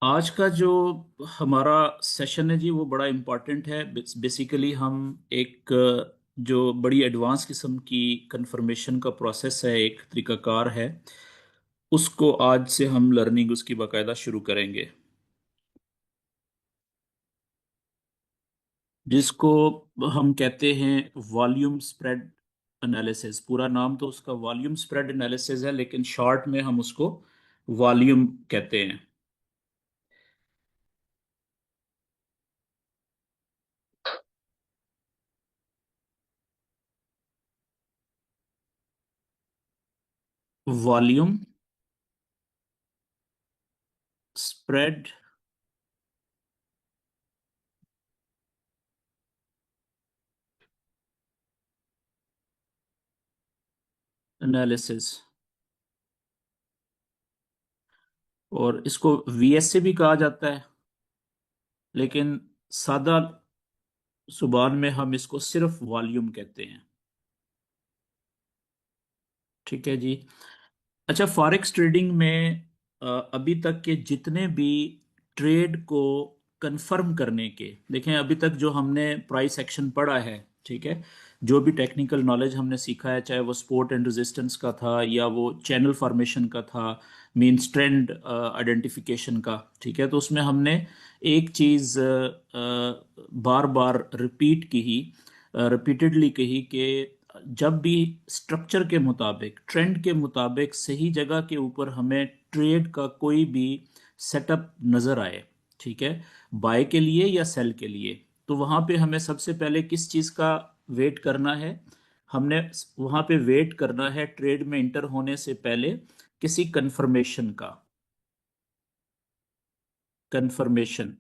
आज का जो हमारा सेशन है जी वो बड़ा इम्पोर्टेंट है। बेसिकली हम एक जो बड़ी एडवांस किस्म की कंफर्मेशन का प्रोसेस है, एक तरीकाकार है, उसको आज से हम लर्निंग उसकी बाकायदा शुरू करेंगे, जिसको हम कहते हैं वॉल्यूम स्प्रेड एनालिसिस। पूरा नाम तो उसका वॉल्यूम स्प्रेड एनालिसिस है, लेकिन शॉर्ट में हम उसको वॉल्यूम कहते हैं। वॉल्यूम स्प्रेड एनालिसिस, और इसको वीएस से भी कहा जाता है, लेकिन सादा जुबान में हम इसको सिर्फ वॉल्यूम कहते हैं। ठीक है जी। अच्छा, फॉरेक्स ट्रेडिंग में अभी तक के जितने भी ट्रेड को कंफर्म करने के, देखें अभी तक जो हमने प्राइस एक्शन पढ़ा है, ठीक है, जो भी टेक्निकल नॉलेज हमने सीखा है, चाहे वो सपोर्ट एंड रेजिस्टेंस का था या वो चैनल फॉर्मेशन का था, मींस ट्रेंड आइडेंटिफिकेशन का, ठीक है, तो उसमें हमने एक चीज़ बार बार रिपीटेडली कही कि जब भी स्ट्रक्चर के मुताबिक, ट्रेंड के मुताबिक सही जगह के ऊपर हमें ट्रेड का कोई भी सेटअप नजर आए, ठीक है, बाय के लिए या सेल के लिए, तो वहां पे हमें सबसे पहले किस चीज का वेट करना है? हमने वहां पे वेट करना है ट्रेड में इंटर होने से पहले किसी कंफर्मेशन का। कंफर्मेशन,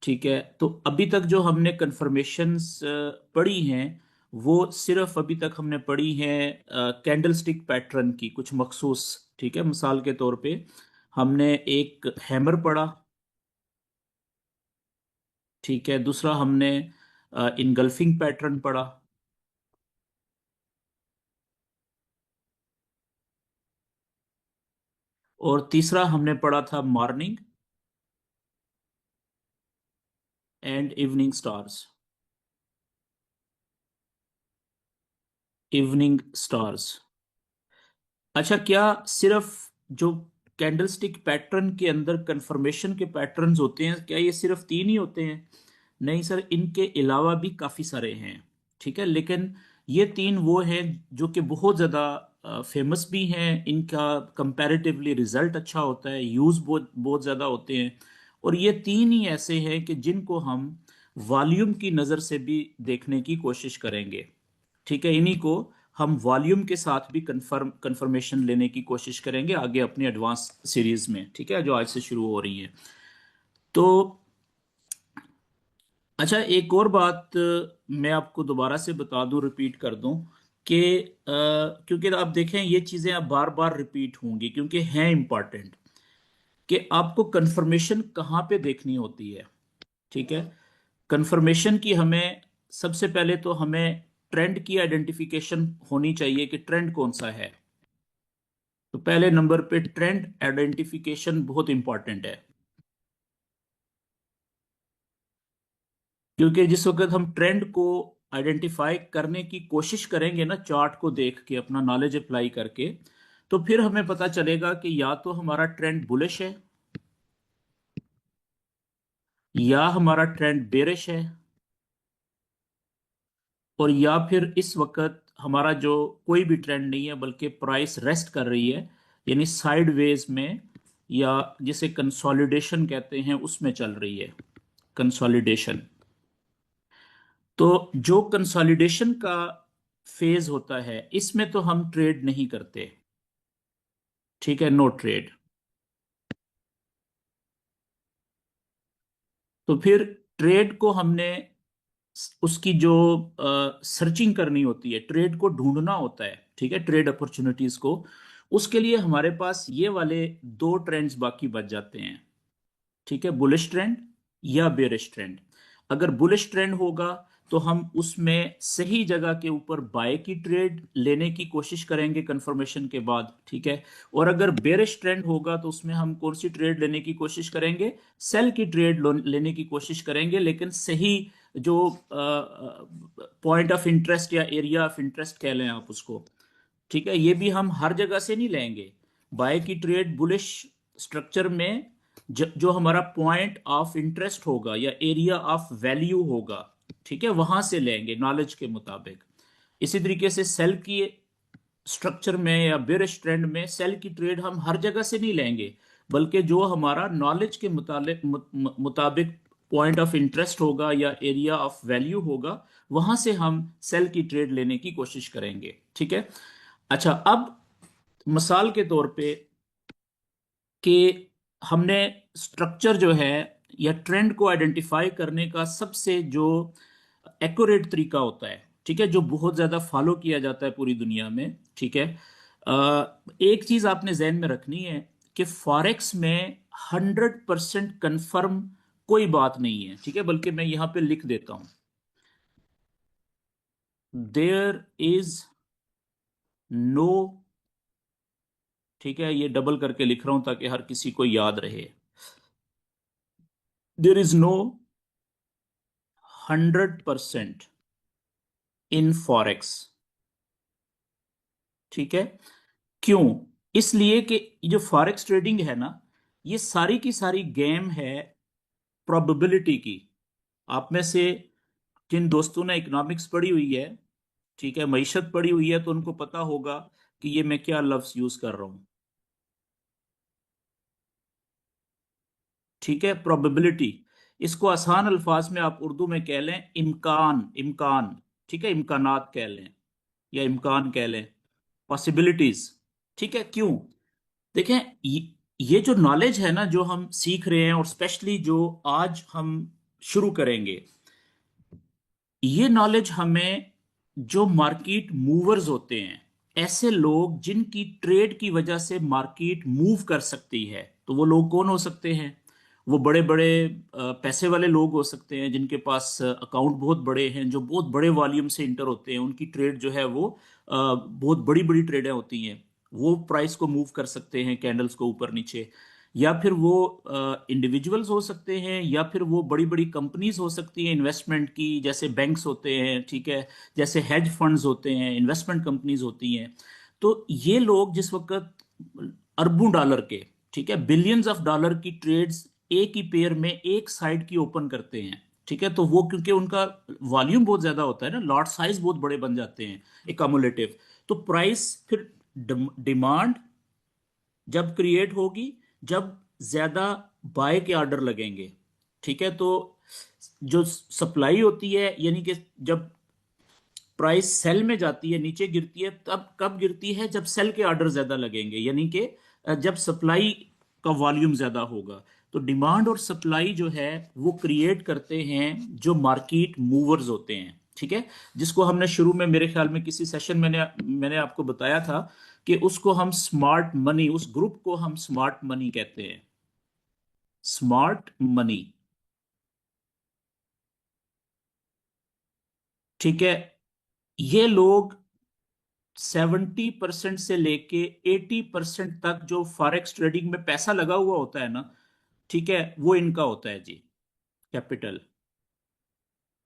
ठीक है। तो अभी तक जो हमने कंफर्मेशंस पढ़ी हैं, वो सिर्फ अभी तक हमने पढ़ी हैं कैंडलस्टिक पैटर्न की कुछ मखसूस, ठीक है। मिसाल के तौर पे हमने एक हैमर पढ़ा, ठीक है, दूसरा हमने इनगल्फिंग पैटर्न पढ़ा, और तीसरा हमने पढ़ा था morning and evening stars. Evening stars. अच्छा, क्या सिर्फ जो कैंडलस्टिक पैटर्न के अंदर कंफर्मेशन के पैटर्न्स होते हैं, क्या ये सिर्फ तीन ही होते हैं? नहीं सर, इनके अलावा भी काफ़ी सारे हैं, ठीक है, लेकिन ये तीन वो हैं जो कि बहुत ज़्यादा फेमस भी हैं, इनका कंपैरेटिवली रिजल्ट अच्छा होता है, यूज़ बहुत बहुत ज़्यादा होते हैं, और ये तीन ही ऐसे हैं कि जिनको हम वॉल्यूम की नज़र से भी देखने की कोशिश करेंगे, ठीक है। इन्हीं को हम वॉल्यूम के साथ भी कंफर्मेशन लेने की कोशिश करेंगे आगे अपनी एडवांस सीरीज में, ठीक है, जो आज से शुरू हो रही है। तो अच्छा, एक और बात मैं आपको दोबारा से बता दूं, रिपीट कर दूं कि क्योंकि आप देखें ये चीज़ें अब बार बार रिपीट होंगी क्योंकि हैं इम्पॉर्टेंट, कि आपको कंफर्मेशन कहाँ पे देखनी होती है, ठीक है। कंफर्मेशन की हमें सबसे पहले तो हमें ट्रेंड की आइडेंटिफिकेशन होनी चाहिए कि ट्रेंड कौन सा है। तो पहले नंबर पे ट्रेंड आइडेंटिफिकेशन बहुत इंपॉर्टेंट है, क्योंकि जिस वक्त हम ट्रेंड को आइडेंटिफाई करने की कोशिश करेंगे ना, चार्ट को देख के अपना नॉलेज अप्लाई करके, तो फिर हमें पता चलेगा कि या तो हमारा ट्रेंड बुलिश है, या हमारा ट्रेंड बेरिश है, और या फिर इस वक्त हमारा जो कोई भी ट्रेंड नहीं है बल्कि प्राइस रेस्ट कर रही है, यानी साइडवेज में, या जिसे कंसोलिडेशन कहते हैं उसमें चल रही है, कंसोलिडेशन। तो जो कंसोलिडेशन का फेज होता है इसमें तो हम ट्रेड नहीं करते, ठीक है, नो ट्रेड। तो फिर ट्रेड को हमने उसकी जो सर्चिंग करनी होती है, ट्रेड को ढूंढना होता है, ठीक है, ट्रेड अपॉर्चुनिटीज को, उसके लिए हमारे पास ये वाले दो ट्रेंड्स बाकी बच जाते हैं, ठीक है, बुलिश ट्रेंड या बेरिश ट्रेंड। अगर बुलिश ट्रेंड होगा तो हम उसमें सही जगह के ऊपर बाय की ट्रेड लेने की कोशिश करेंगे कंफर्मेशन के बाद, ठीक है। और अगर बेरिश ट्रेंड होगा तो उसमें हम कौन सी ट्रेड लेने की कोशिश करेंगे? सेल की ट्रेड लेने की कोशिश करेंगे, लेकिन सही जो पॉइंट ऑफ इंटरेस्ट या एरिया ऑफ इंटरेस्ट कह लें आप उसको, ठीक है। ये भी हम हर जगह से नहीं लेंगे। बाय की ट्रेड बुलिश स्ट्रक्चर में जो हमारा पॉइंट ऑफ इंटरेस्ट होगा या एरिया ऑफ वैल्यू होगा, ठीक है, वहां से लेंगे नॉलेज के मुताबिक। इसी तरीके से सेल की स्ट्रक्चर में या बेरिश ट्रेंड में सेल की ट्रेड हम हर जगह से नहीं लेंगे, बल्कि जो हमारा नॉलेज के मुताबिक पॉइंट ऑफ इंटरेस्ट होगा या एरिया ऑफ वैल्यू होगा, वहां से हम सेल की ट्रेड लेने की कोशिश करेंगे, ठीक है। अच्छा, अब मिसाल के तौर पे कि हमने स्ट्रक्चर जो है या ट्रेंड को आइडेंटिफाई करने का सबसे जो एक्यूरेट तरीका होता है, ठीक है, जो बहुत ज्यादा फॉलो किया जाता है पूरी दुनिया में, ठीक है। एक चीज आपने जहन में रखनी है कि फॉरेक्स में 100% कंफर्म कोई बात नहीं है, ठीक है, बल्कि मैं यहां पे लिख देता हूं, देयर इज नो, ठीक है, ये डबल करके लिख रहा हूं ताकि हर किसी को याद रहे। There is no 100% in forex, ठीक है। क्यों? इसलिए कि ये जो फॉरेक्स ट्रेडिंग है ना, ये सारी की सारी गेम है प्रोबेबिलिटी की। आप में से जिन दोस्तों ने इकोनॉमिक्स पढ़ी हुई है, ठीक है, मईशत पढ़ी हुई है, तो उनको पता होगा कि ये मैं क्या लफ्ज यूज कर रहा हूं, ठीक है, प्रोबेबिलिटी। इसको आसान अल्फाज में आप उर्दू में कह लें इम्कान, इम्कान, ठीक है, इम्कानात कह लें या इम्कान कह लें, पॉसिबिलिटीज, ठीक है। क्यों? देखें, ये जो नॉलेज है ना जो हम सीख रहे हैं, और स्पेशली जो आज हम शुरू करेंगे, ये नॉलेज हमें जो मार्केट मूवर्स होते हैं, ऐसे लोग जिनकी ट्रेड की वजह से मार्केट मूव कर सकती है, तो वो लोग कौन हो सकते हैं? वो बड़े बड़े पैसे वाले लोग हो सकते हैं, जिनके पास अकाउंट बहुत बड़े हैं, जो बहुत बड़े वॉल्यूम से इंटर होते हैं, उनकी ट्रेड जो है वो बहुत बड़ी बड़ी ट्रेडें होती हैं, वो प्राइस को मूव कर सकते हैं, कैंडल्स को ऊपर नीचे। या फिर वो इंडिविजुअल्स हो सकते हैं, या फिर वो बड़ी बड़ी कंपनीज हो सकती हैं इन्वेस्टमेंट की, जैसे बैंक्स होते हैं, ठीक है, जैसे हेज फंड्स होते हैं, इन्वेस्टमेंट कंपनीज होती हैं। तो ये लोग जिस वक्त अरबों डॉलर के, ठीक है, बिलियंस ऑफ डॉलर की ट्रेड्स एक ही पेयर में एक साइड की ओपन करते हैं, ठीक है, तो वो क्योंकि उनका वॉल्यूम बहुत ज्यादा होता है ना, लॉट साइज बहुत बड़े बन जाते हैं, एकमुलेटिव, तो प्राइस फिर डिमांड जब क्रिएट होगी, जब ज्यादा बाय के ऑर्डर लगेंगे, ठीक है, तो जो सप्लाई होती है, यानी कि जब प्राइस सेल में जाती है, नीचे गिरती है, तब कब गिरती है? जब सेल के ऑर्डर ज्यादा लगेंगे, यानी कि जब सप्लाई का वॉल्यूम ज्यादा होगा। तो डिमांड और सप्लाई जो है वो क्रिएट करते हैं जो मार्केट मूवर्स होते हैं, ठीक है, जिसको हमने शुरू में मेरे ख्याल में किसी सेशन में मैंने आपको बताया था कि उसको हम स्मार्ट मनी, उस ग्रुप को हम स्मार्ट मनी कहते हैं, स्मार्ट मनी, ठीक है। ये लोग 70% से लेके 80% तक जो फॉरेक्स ट्रेडिंग में पैसा लगा हुआ होता है ना, ठीक है, वो इनका होता है जी, कैपिटल।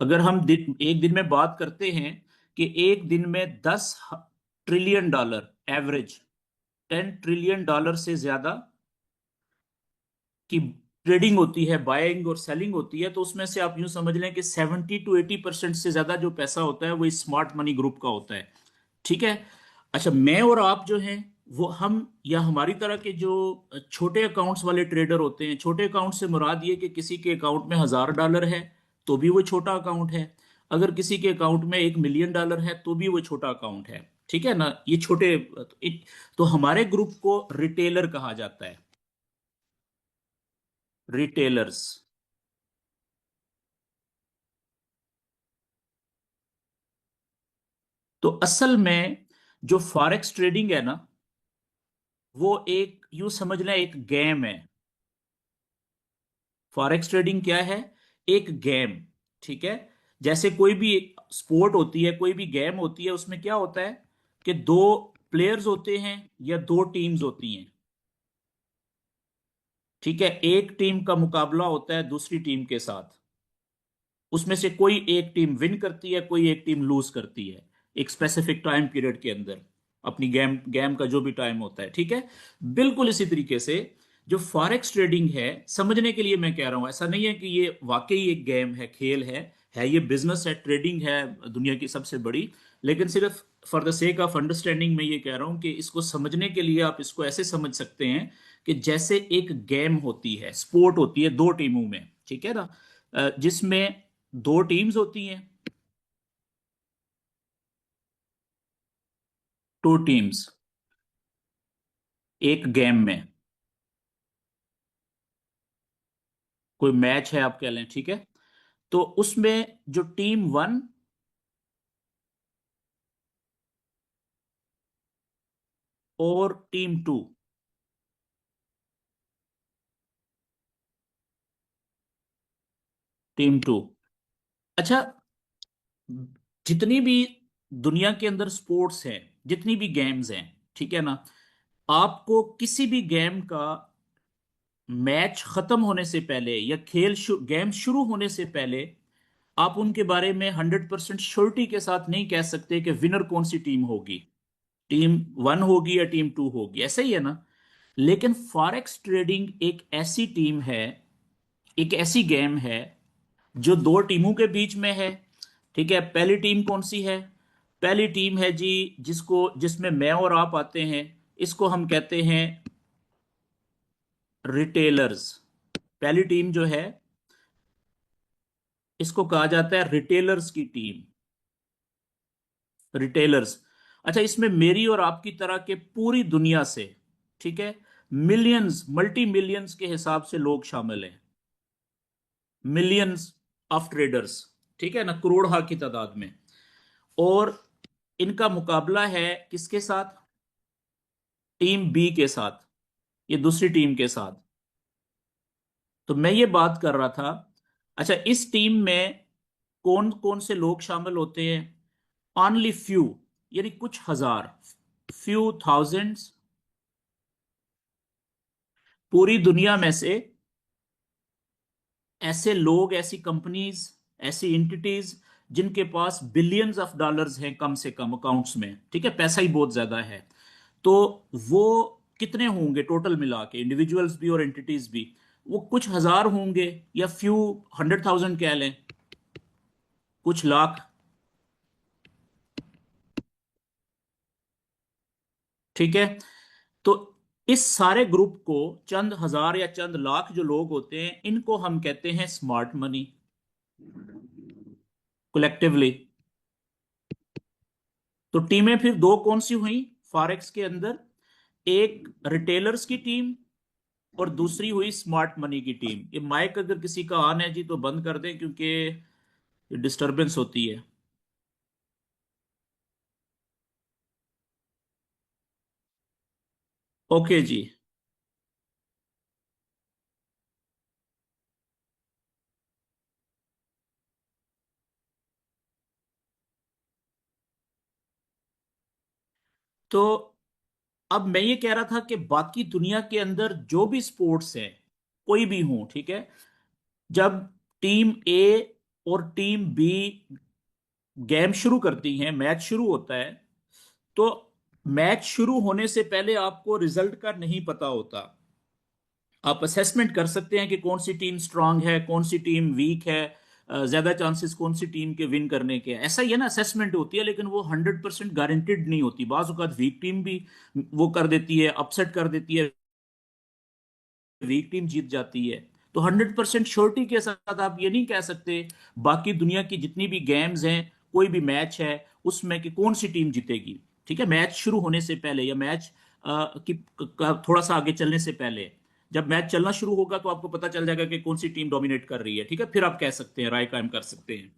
अगर हम एक दिन में बात करते हैं कि एक दिन में 10 trillion dollar average, 10 trillion dollar से ज्यादा की ट्रेडिंग होती है, बाइंग और सेलिंग होती है, तो उसमें से आप यूं समझ लें कि 70 to 80% से ज्यादा जो पैसा होता है वो इस स्मार्ट मनी ग्रुप का होता है, ठीक है। अच्छा, मैं और आप जो हैं, वो हम या हमारी तरह के जो छोटे अकाउंट्स वाले ट्रेडर होते हैं, छोटे अकाउंट से मुराद ये कि किसी के अकाउंट में $1000 है तो भी वो छोटा अकाउंट है, अगर किसी के अकाउंट में $1 मिलियन है तो भी वो छोटा अकाउंट है, ठीक है ना, ये छोटे। तो हमारे ग्रुप को रिटेलर कहा जाता है, रिटेलर्स। तो असल में जो फॉरेक्स ट्रेडिंग है ना, वो एक यूं समझ लें एक गेम है। फॉरेक्स ट्रेडिंग क्या है? एक गेम, ठीक है। जैसे कोई भी स्पोर्ट होती है, कोई भी गेम होती है, उसमें क्या होता है कि दो प्लेयर्स होते हैं या दो टीम्स होती हैं। ठीक है, एक टीम का मुकाबला होता है दूसरी टीम के साथ। उसमें से कोई एक टीम विन करती है, कोई एक टीम लूज करती है, एक स्पेसिफिक टाइम पीरियड के अंदर, अपनी गेम गेम का जो भी टाइम होता है। ठीक है, बिल्कुल इसी तरीके से जो फॉरेक्स ट्रेडिंग है, समझने के लिए मैं कह रहा हूं, ऐसा नहीं है कि ये वाकई एक गेम है, खेल है ये बिजनेस है, ट्रेडिंग है, दुनिया की सबसे बड़ी। लेकिन सिर्फ for the sake of understanding मैं ये कह रहा हूं कि इसको समझने के लिए आप इसको ऐसे समझ सकते हैं कि जैसे एक गेम होती है, स्पोर्ट होती है दो टीमों में, ठीक है ना, जिसमें दो टीम्स होती हैं, टू टीम्स, एक गेम में कोई मैच है आप कह लें, ठीक है। तो उसमें जो टीम वन और टीम टू, टीम टू, अच्छा, जितनी भी दुनिया के अंदर स्पोर्ट्स हैं, जितनी भी गेम्स हैं, ठीक है ना, आपको किसी भी गेम का मैच खत्म होने से पहले या गेम शुरू होने से पहले आप उनके बारे में 100% श्योरिटी के साथ नहीं कह सकते कि विनर कौन सी टीम होगी, टीम वन होगी या टीम टू होगी, ऐसा ही है ना। लेकिन फॉरेक्स ट्रेडिंग एक ऐसी टीम है, एक ऐसी गेम है जो दो टीमों के बीच में है। ठीक है, पहली टीम कौन सी है? पहली टीम है जी, जिसमें मैं और आप आते हैं, इसको हम कहते हैं रिटेलर्स। पहली टीम जो है, इसको कहा जाता है रिटेलर्स की टीम, रिटेलर्स। अच्छा, इसमें मेरी और आपकी तरह के पूरी दुनिया से, ठीक है, मिलियंस, मल्टी मिलियंस के हिसाब से लोग शामिल हैं, मिलियंस ऑफ ट्रेडर्स, ठीक है ना, करोड़ की तादाद में। और इनका मुकाबला है किसके साथ? टीम बी के साथ, ये दूसरी टीम के साथ। तो मैं ये बात कर रहा था, अच्छा, इस टीम में कौन कौन से लोग शामिल होते हैं? ओनली फ्यू, यानी कुछ हजार, फ्यू थाउजेंड्स, पूरी दुनिया में से ऐसे लोग, ऐसी कंपनीज, ऐसी एंटिटीज जिनके पास बिलियंस ऑफ डॉलर्स हैं कम से कम अकाउंट्स में, ठीक है, पैसा ही बहुत ज्यादा है। तो वो कितने होंगे टोटल मिला के, इंडिविजुअल्स भी और एंटिटीज भी? वो कुछ हजार होंगे या फ्यू 100,000 कह लें, कुछ लाख, ठीक है। तो इस सारे ग्रुप को, चंद हजार या चंद लाख जो लोग होते हैं, इनको हम कहते हैं स्मार्ट मनी, कलेक्टिवली। तो टीमें फिर दो कौन सी हुई फॉरेक्स के अंदर? एक रिटेलर्स की टीम और दूसरी हुई स्मार्ट मनी की टीम। ये माइक अगर किसी का ऑन है जी तो बंद कर दें, क्योंकि डिस्टरबेंस होती है। ओके जी। तो अब मैं ये कह रहा था कि बाकी दुनिया के अंदर जो भी स्पोर्ट्स हैं, कोई भी हो, ठीक है, जब टीम ए और टीम बी गेम शुरू करती हैं, मैच शुरू होता है, तो मैच शुरू होने से पहले आपको रिजल्ट का नहीं पता होता। आप असेसमेंट कर सकते हैं कि कौन सी टीम स्ट्रांग है, कौन सी टीम वीक है, ज्यादा चांसेस कौन सी टीम के विन करने के हैं। ऐसा ही है ना, असेसमेंट होती है, लेकिन वो 100% गारंटेड नहीं होती। बाज औक़ात वीक टीम भी वो कर देती है, अपसेट कर देती है, वीक टीम जीत जाती है। तो 100% श्योरिटी के साथ आप ये नहीं कह सकते बाकी दुनिया की जितनी भी गेम्स हैं, कोई भी मैच है, उसमें कि कौन सी टीम जीतेगी। ठीक है, मैच शुरू होने से पहले या मैच थोड़ा सा आगे चलने से पहले, जब मैच चलना शुरू होगा तो आपको पता चल जाएगा कि कौन सी टीम डोमिनेट कर रही है, ठीक है, फिर आप कह सकते हैं, राय कायम कर सकते हैं।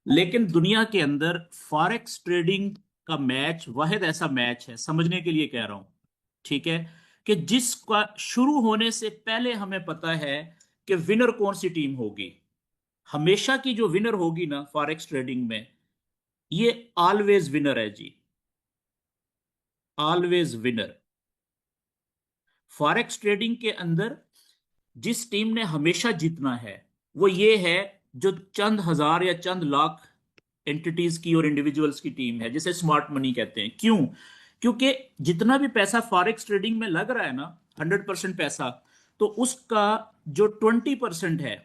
लेकिन दुनिया के अंदर फॉरेक्स ट्रेडिंग का मैच वाहिद ऐसा मैच है, समझने के लिए कह रहा हूं, ठीक है, कि जिसका शुरू होने से पहले हमें पता है कि विनर कौन सी टीम होगी। हमेशा की जो विनर होगी ना फॉरेक्स ट्रेडिंग में, ये ऑलवेज विनर है जी, ऑलवेज विनर। फॉरेक्स ट्रेडिंग के अंदर जिस टीम ने हमेशा जीतना है वो ये है जो चंद हजार या चंद लाख एंटिटीज की और इंडिविजुअल्स की टीम है, जिसे स्मार्ट मनी कहते हैं। क्यों? क्योंकि जितना भी पैसा फॉरेक्स ट्रेडिंग में लग रहा है ना, 100% पैसा, तो उसका जो 20% है,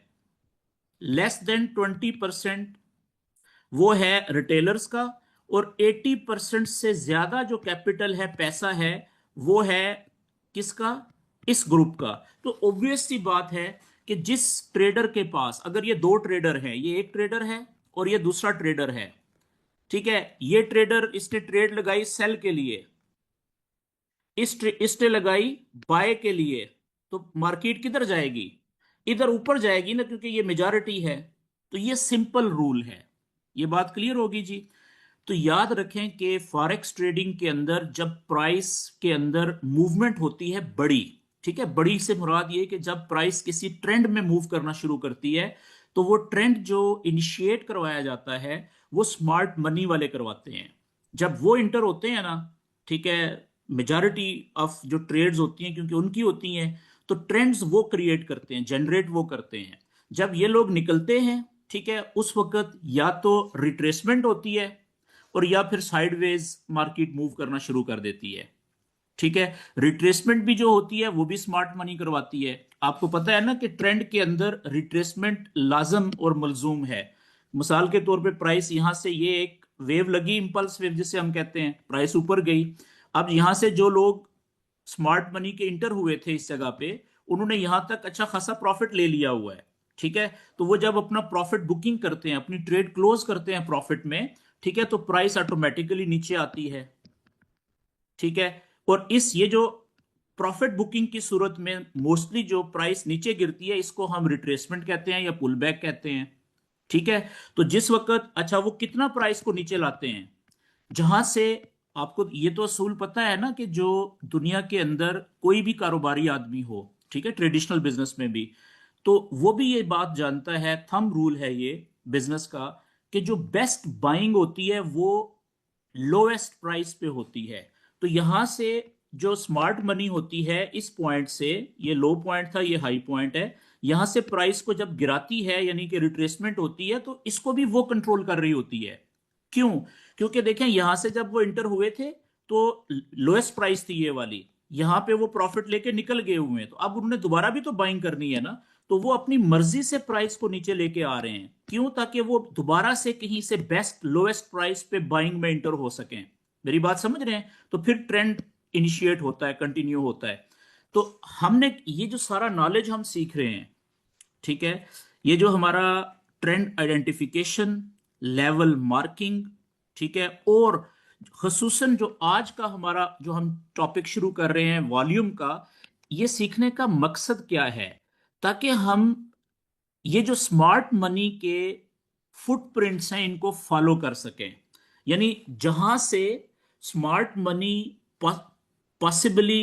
लेस देन 20%, वो है रिटेलर्स का, और 80% से ज्यादा जो कैपिटल है, पैसा है, वो है किसका? इस ग्रुप का। तो ऑब्वियस सी बात है कि जिस ट्रेडर के पास, अगर ये दो ट्रेडर हैं, ये एक ट्रेडर है और ये दूसरा ट्रेडर है, ठीक है, ये ट्रेडर, इसने ट्रेड लगाई सेल के लिए, इसने लगाई बाय के लिए, तो मार्केट किधर जाएगी? इधर ऊपर जाएगी ना, क्योंकि ये मेजॉरिटी है। तो ये सिंपल रूल है। ये बात क्लियर होगी जी। तो याद रखें कि फॉरेक्स ट्रेडिंग के अंदर जब प्राइस के अंदर मूवमेंट होती है बड़ी, ठीक है, बड़ी से मुराद ये कि जब प्राइस किसी ट्रेंड में मूव करना शुरू करती है, तो वो ट्रेंड जो इनिशिएट करवाया जाता है वो स्मार्ट मनी वाले करवाते हैं। जब वो इंटर होते हैं ना, ठीक है, मेजॉरिटी ऑफ जो ट्रेड्स होती हैं क्योंकि उनकी होती हैं, तो ट्रेंड्स वो क्रिएट करते हैं, जनरेट वो करते हैं। जब ये लोग निकलते हैं, ठीक है, उस वक्त या तो रिट्रेसमेंट होती है और या फिर साइडवेज मार्केट मूव करना शुरू कर देती है। ठीक है, रिट्रेसमेंट भी जो होती है वो भी स्मार्ट मनी करवाती है। आपको पता है ना कि ट्रेंड के अंदर रिट्रेसमेंट लाजम और मलजूम है। मिसाल के तौर पे प्राइस यहां से, ये एक वेव लगी, इंपल्स वेव जिसे हम कहते हैं, प्राइस ऊपर गई। अब यहां से जो लोग स्मार्ट मनी के इंटर हुए थे इस जगह पे, उन्होंने यहां तक अच्छा खासा प्रॉफिट ले लिया हुआ है। ठीक है, तो वो जब अपना प्रॉफिट बुकिंग करते हैं, अपनी ट्रेड क्लोज करते हैं प्रॉफिट में, ठीक है, तो प्राइस ऑटोमेटिकली नीचे आती है। ठीक है, और इस ये जो प्रॉफिट बुकिंग की सूरत में मोस्टली जो प्राइस नीचे गिरती है, इसको हम रिट्रेसमेंट कहते हैं या पुल बैक कहते हैं। ठीक है, तो जिस वक्त, अच्छा, वो कितना प्राइस को नीचे लाते हैं? जहां से, आपको ये तो असूल पता है ना कि जो दुनिया के अंदर कोई भी कारोबारी आदमी हो, ठीक है, ट्रेडिशनल बिजनेस में भी, तो वो भी ये बात जानता है, थंब रूल है ये बिजनेस का, कि जो बेस्ट बाइंग होती है वो लोएस्ट प्राइस पे होती है। तो यहां से जो स्मार्ट मनी होती है, इस पॉइंट से, ये लो पॉइंट था, ये हाई पॉइंट है, यहां से प्राइस को जब गिराती है, यानी कि रिट्रेसमेंट होती है, तो इसको भी वो कंट्रोल कर रही होती है। क्यों? क्योंकि देखें, यहां से जब वो इंटर हुए थे तो लोएस्ट प्राइस थी ये वाली, यहां पे वो प्रॉफिट लेके निकल गए हुए हैं, तो अब उन्होंने दोबारा भी तो बाइंग करनी है ना। तो वो अपनी मर्जी से प्राइस को नीचे लेके आ रहे हैं। क्यों? ताकि वो दोबारा से कहीं से बेस्ट लोएस्ट प्राइस पे बाइंग में इंटर हो सकें। मेरी बात समझ रहे हैं? तो फिर ट्रेंड इनिशिएट होता है, कंटिन्यू होता है। तो हमने ये जो सारा नॉलेज हम सीख रहे हैं, ठीक है, ये जो हमारा ट्रेंड आइडेंटिफिकेशन, लेवल मार्किंग, ठीक है, और खसूसन जो आज का हमारा जो हम टॉपिक शुरू कर रहे हैं वॉल्यूम का, ये सीखने का मकसद क्या है? ताकि हम ये जो स्मार्ट मनी के फुटप्रिंट्स हैं इनको फॉलो कर सकें। यानी जहां से स्मार्ट मनी पॉसिबली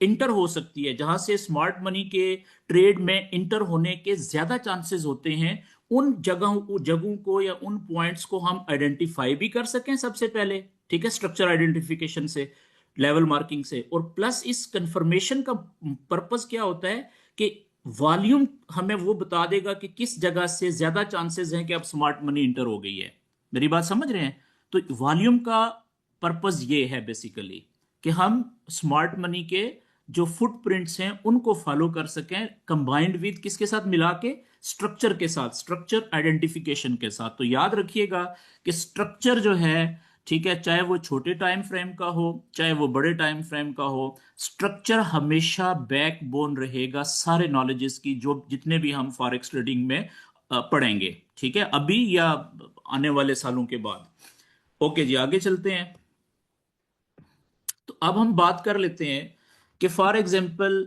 इंटर हो सकती है, जहां से स्मार्ट मनी के ट्रेड में इंटर होने के ज्यादा चांसेस होते हैं, उन जगहों को या उन पॉइंट्स को हम आइडेंटिफाई भी कर सकें सबसे पहले। ठीक है, स्ट्रक्चर आइडेंटिफिकेशन से, लेवल मार्किंग से। और प्लस इस कंफर्मेशन का पर्पस क्या होता है कि वॉल्यूम हमें वो बता देगा कि किस जगह से ज्यादा चांसेस हैं कि अब स्मार्ट मनी इंटर हो गई है। मेरी बात समझ रहे हैं? तो वॉल्यूम का पर्पस ये है बेसिकली कि हम स्मार्ट मनी के जो फुटप्रिंट्स हैं उनको फॉलो कर सकें, कंबाइंड विद किसके साथ? मिला के स्ट्रक्चर के साथ, स्ट्रक्चर आइडेंटिफिकेशन के साथ। तो याद रखिएगा कि स्ट्रक्चर जो है, ठीक है, चाहे वो छोटे टाइम फ्रेम का हो चाहे वो बड़े टाइम फ्रेम का हो, स्ट्रक्चर हमेशा बैकबोन रहेगा सारे नॉलेजेस की, जो जितने भी हम फॉरेक्स ट्रेडिंग में पढ़ेंगे, ठीक है, अभी या आने वाले सालों के बाद। ओके जी, आगे चलते हैं। तो अब हम बात कर लेते हैं कि फॉर एग्जांपल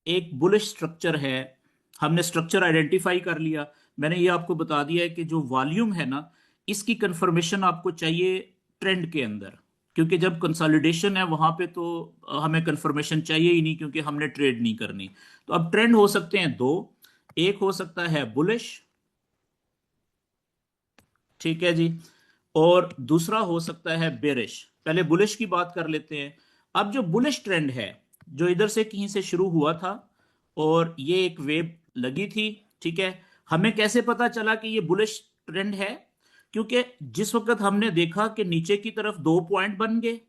एक बुलिश स्ट्रक्चर है, हमने स्ट्रक्चर आइडेंटिफाई कर लिया। मैंने ये आपको बता दिया है कि जो वॉल्यूम है ना, इसकी कंफर्मेशन आपको चाहिए ट्रेंड के अंदर, क्योंकि जब कंसोलिडेशन है वहां पे तो हमें कंफर्मेशन चाहिए ही नहीं, क्योंकि हमने ट्रेड नहीं करनी। तो अब ट्रेंड हो सकते हैं दो, एक हो सकता है बुलिश ठीक है जी। और दूसरा हो सकता है बेरिश। पहले बुलिश की बात कर लेते हैं। अब जो बुलिश ट्रेंड है, जो इधर से कहीं से शुरू हुआ था और ये एक वेव लगी थी, ठीक है, हमें कैसे पता चला कि ये बुलिश ट्रेंड है? क्योंकि जिस वक्त हमने देखा कि नीचे की तरफ 2 पॉइंट बन गए,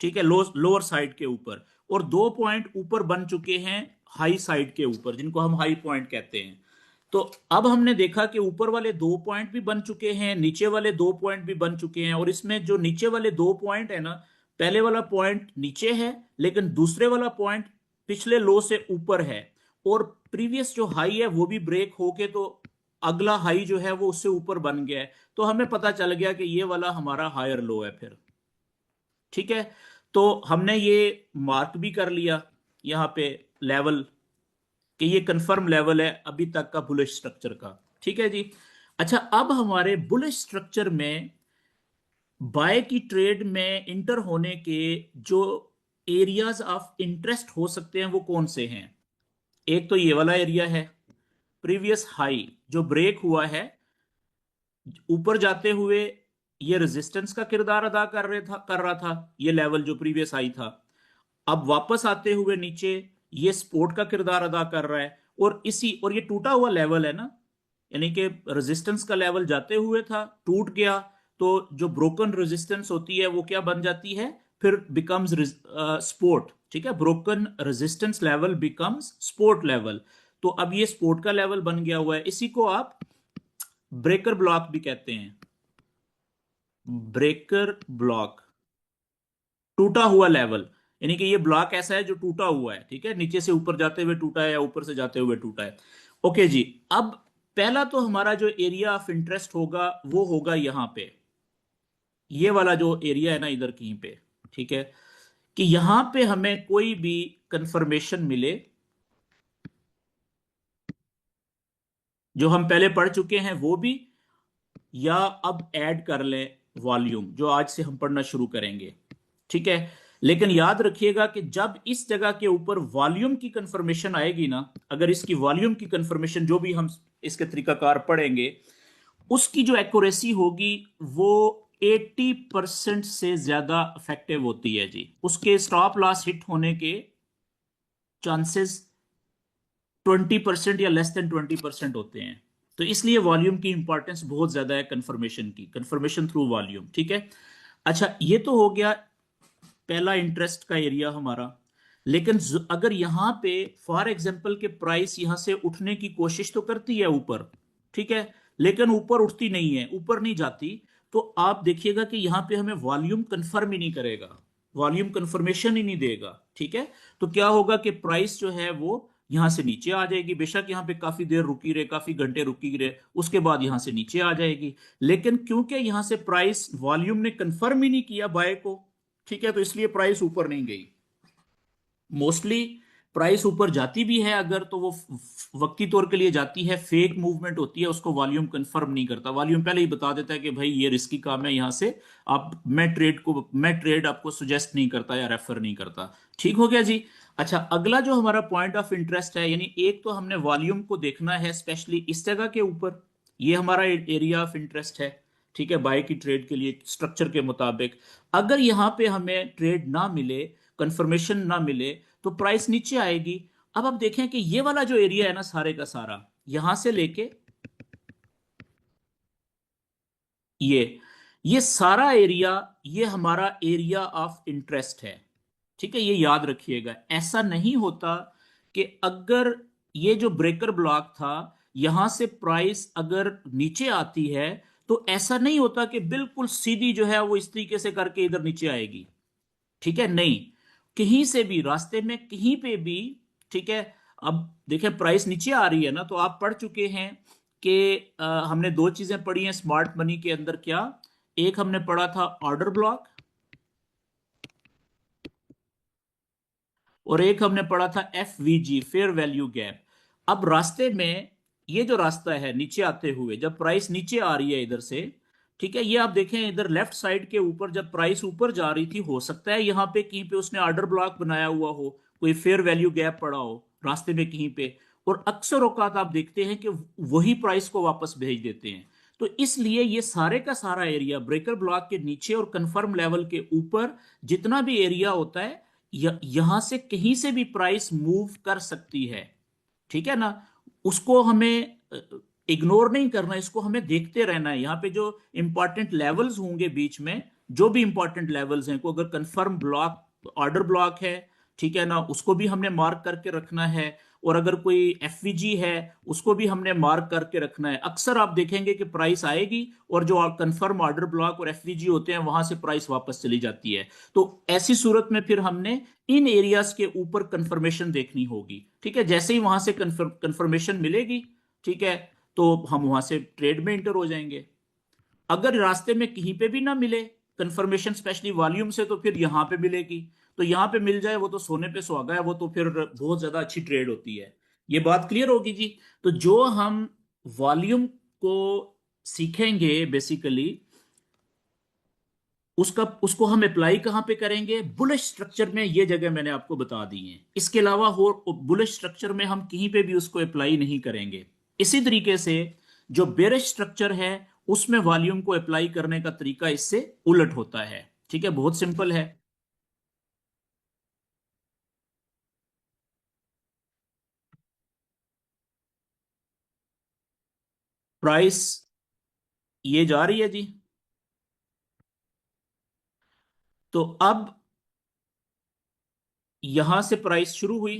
ठीक है, लोअर साइड के ऊपर, और 2 पॉइंट ऊपर बन चुके हैं हाई साइड के ऊपर, जिनको हम हाई पॉइंट कहते हैं। तो अब हमने देखा कि ऊपर वाले 2 पॉइंट भी बन चुके हैं, नीचे वाले 2 पॉइंट भी बन चुके हैं, और इसमें जो नीचे वाले 2 पॉइंट है ना, पहले वाला पॉइंट नीचे है, लेकिन दूसरे वाला पॉइंट पिछले लो से ऊपर है, और प्रीवियस जो हाई है वो भी ब्रेक होके तो अगला हाई जो है वो उससे ऊपर बन गया है। तो हमें पता चल गया कि ये वाला हमारा हायर लो है फिर। ठीक है, तो हमने ये मार्क भी कर लिया यहाँ पे लेवल, कि ये कंफर्म लेवल है अभी तक का बुलिश स्ट्रक्चर का। ठीक है जी। अच्छा, अब हमारे बुलिश स्ट्रक्चर में बाय की ट्रेड में इंटर होने के जो एरियाज ऑफ इंटरेस्ट हो सकते हैं वो कौन से हैं? एक तो ये वाला एरिया है, प्रीवियस हाई जो ब्रेक हुआ है, ऊपर जाते हुए ये रेजिस्टेंस का किरदार अदा कर रहा था ये लेवल जो प्रीवियस हाई था। अब वापस आते हुए नीचे ये सपोर्ट का किरदार अदा कर रहा है, और ये टूटा हुआ लेवल है ना, यानी कि रेजिस्टेंस का लेवल जाते हुए था, टूट गया, तो जो ब्रोकन रेजिस्टेंस होती है वो क्या बन जाती है? फिर बिकम्स सपोर्ट। ठीक है, broken resistance level becomes support level. तो अब ये सपोर्ट का लेवल बन गया हुआ है, इसी को आप ब्रेकर ब्लॉक भी कहते हैं। ब्रेकर ब्लॉक, टूटा हुआ लेवल, यानी कि ये ब्लॉक ऐसा है जो टूटा हुआ है, ठीक है, नीचे से ऊपर जाते हुए टूटा है या ऊपर से जाते हुए टूटा है। ओके जी। अब पहला तो हमारा जो एरिया ऑफ इंटरेस्ट होगा वो होगा यहां पे, ये वाला जो एरिया है ना इधर कहीं पे, ठीक है, कि यहां पे हमें कोई भी कंफर्मेशन मिले, जो हम पहले पढ़ चुके हैं वो भी, या अब ऐड कर लें वॉल्यूम, जो आज से हम पढ़ना शुरू करेंगे। ठीक है, लेकिन याद रखिएगा कि जब इस जगह के ऊपर वॉल्यूम की कंफर्मेशन आएगी ना, अगर इसकी वॉल्यूम की कंफर्मेशन जो भी हम इसके तरीकाकार पढ़ेंगे, उसकी जो एक्यूरेसी होगी वो 80% से ज्यादा इफेक्टिव होती है जी। उसके स्टॉप लॉस हिट होने के चांसेस 20% या लेस देन 20% होते हैं। तो इसलिए वॉल्यूम की इंपॉर्टेंस बहुत ज्यादा है कंफर्मेशन की, कंफर्मेशन थ्रू वॉल्यूम। ठीक है। अच्छा, ये तो हो गया पहला इंटरेस्ट का एरिया हमारा। लेकिन अगर यहां पे फॉर एग्जांपल के प्राइस यहां से उठने की कोशिश तो करती है ऊपर, ठीक है, लेकिन ऊपर उठती नहीं है, ऊपर नहीं जाती, तो आप देखिएगा कि यहां पे हमें वॉल्यूम कंफर्म ही नहीं करेगा, वॉल्यूम कंफर्मेशन ही नहीं देगा। ठीक है, तो क्या होगा कि प्राइस जो है वो यहां से नीचे आ जाएगी, बेशक यहां पे काफी देर रुकी रहे, काफी घंटे रुकी रहे, उसके बाद यहां से नीचे आ जाएगी। लेकिन क्योंकि यहां से प्राइस वॉल्यूम ने कंफर्म ही नहीं किया बाय को, ठीक है, तो इसलिए प्राइस ऊपर नहीं गई। मोस्टली प्राइस ऊपर जाती भी है अगर, तो वो वक्ती तौर के लिए जाती है, फेक मूवमेंट होती है, उसको वॉल्यूम कंफर्म नहीं करता। वॉल्यूम पहले ही बता देता है कि भाई ये रिस्की काम है, यहां से आप, मैं ट्रेड आपको सुजेस्ट नहीं करता या रेफर नहीं करता। ठीक हो गया जी। अच्छा, अगला जो हमारा पॉइंट ऑफ इंटरेस्ट है, यानी एक तो हमने वॉल्यूम को देखना है स्पेशली इस जगह के ऊपर, ये हमारा एरिया ऑफ इंटरेस्ट है। ठीक है, बाय की ट्रेड के लिए स्ट्रक्चर के मुताबिक अगर यहां पे हमें ट्रेड ना मिले, कंफर्मेशन ना मिले, तो प्राइस नीचे आएगी। अब आप देखें कि ये वाला जो एरिया है ना सारे का सारा, यहां से लेके ये ये सारा एरिया, ये हमारा एरिया ऑफ इंटरेस्ट है। ठीक है, ये याद रखिएगा। ऐसा नहीं होता कि अगर ये जो ब्रेकर ब्लॉक था, यहां से प्राइस अगर नीचे आती है, तो ऐसा नहीं होता कि बिल्कुल सीधी जो है वो इस तरीके से करके इधर नीचे आएगी। ठीक है, नहीं, कहीं से भी रास्ते में कहीं पे भी, ठीक है। अब देखें प्राइस नीचे आ रही है ना, तो आप पढ़ चुके हैं कि हमने दो चीजें पढ़ी हैं स्मार्ट मनी के अंदर। क्या? एक हमने पढ़ा था ऑर्डर ब्लॉक, और एक हमने पढ़ा था एफवीजी, फेयर वैल्यू गैप। अब रास्ते में ये जो रास्ता है नीचे आते हुए, जब प्राइस नीचे आ रही है इधर से, ठीक है, ये आप देखें इधर लेफ्ट साइड के ऊपर जब प्राइस ऊपर जा रही थी, हो सकता है यहां पे कहीं पे उसने ऑर्डर ब्लॉक बनाया हुआ हो, कोई फेयर वैल्यू गैप पड़ा हो रास्ते में कहीं पे, और अक्सर औकात आप देखते हैं कि वही प्राइस को वापस भेज देते हैं। तो इसलिए ये सारे का सारा एरिया ब्रेकर ब्लॉक के नीचे और कंफर्म लेवल के ऊपर जितना भी एरिया होता है, यहां से कहीं से भी प्राइस मूव कर सकती है। ठीक है ना? उसको हमें इग्नोर नहीं करना, इसको हमें देखते रहना है। यहाँ पे जो इंपॉर्टेंट लेवल्स होंगे बीच में, जो भी इंपॉर्टेंट लेवल्स हैं, को अगर कंफर्म ब्लॉक ऑर्डर ब्लॉक है, ठीक है ना, उसको भी हमने मार्क करके रखना है। और अगर कोई एफवीजी है, उसको भी हमने मार्क करके रखना है। अक्सर आप देखेंगे कि प्राइस आएगी और जो कंफर्म ऑर्डर ब्लॉक और एफवीजी होते हैं वहां से प्राइस वापस चली जाती है। तो ऐसी सूरत में फिर हमने इन एरियाज के ऊपर कंफर्मेशन देखनी होगी। ठीक है, जैसे ही वहां से कंफर्मेशन मिलेगी, ठीक है, तो हम वहां से ट्रेड में इंटर हो जाएंगे। अगर रास्ते में कहीं पे भी ना मिले कंफर्मेशन, स्पेशली वॉल्यूम से, तो फिर यहां पे मिलेगी। तो यहां पे मिल जाए वो तो सोने पे सुहागा है, वो तो फिर बहुत ज्यादा अच्छी ट्रेड होती है। ये बात क्लियर होगी जी? तो जो हम वॉल्यूम को सीखेंगे बेसिकली, उसको हम अप्लाई कहां पे करेंगे? बुलिश स्ट्रक्चर में। ये जगह मैंने आपको बता दी है। इसके अलावा हो बुलिश स्ट्रक्चर में हम कहीं पे भी उसको अप्लाई नहीं करेंगे। इसी तरीके से जो बेरिश स्ट्रक्चर है, उसमें वॉल्यूम को अप्लाई करने का तरीका इससे उलट होता है। ठीक है, बहुत सिंपल है। प्राइस ये जा रही है जी। तो अब यहां से प्राइस शुरू हुई,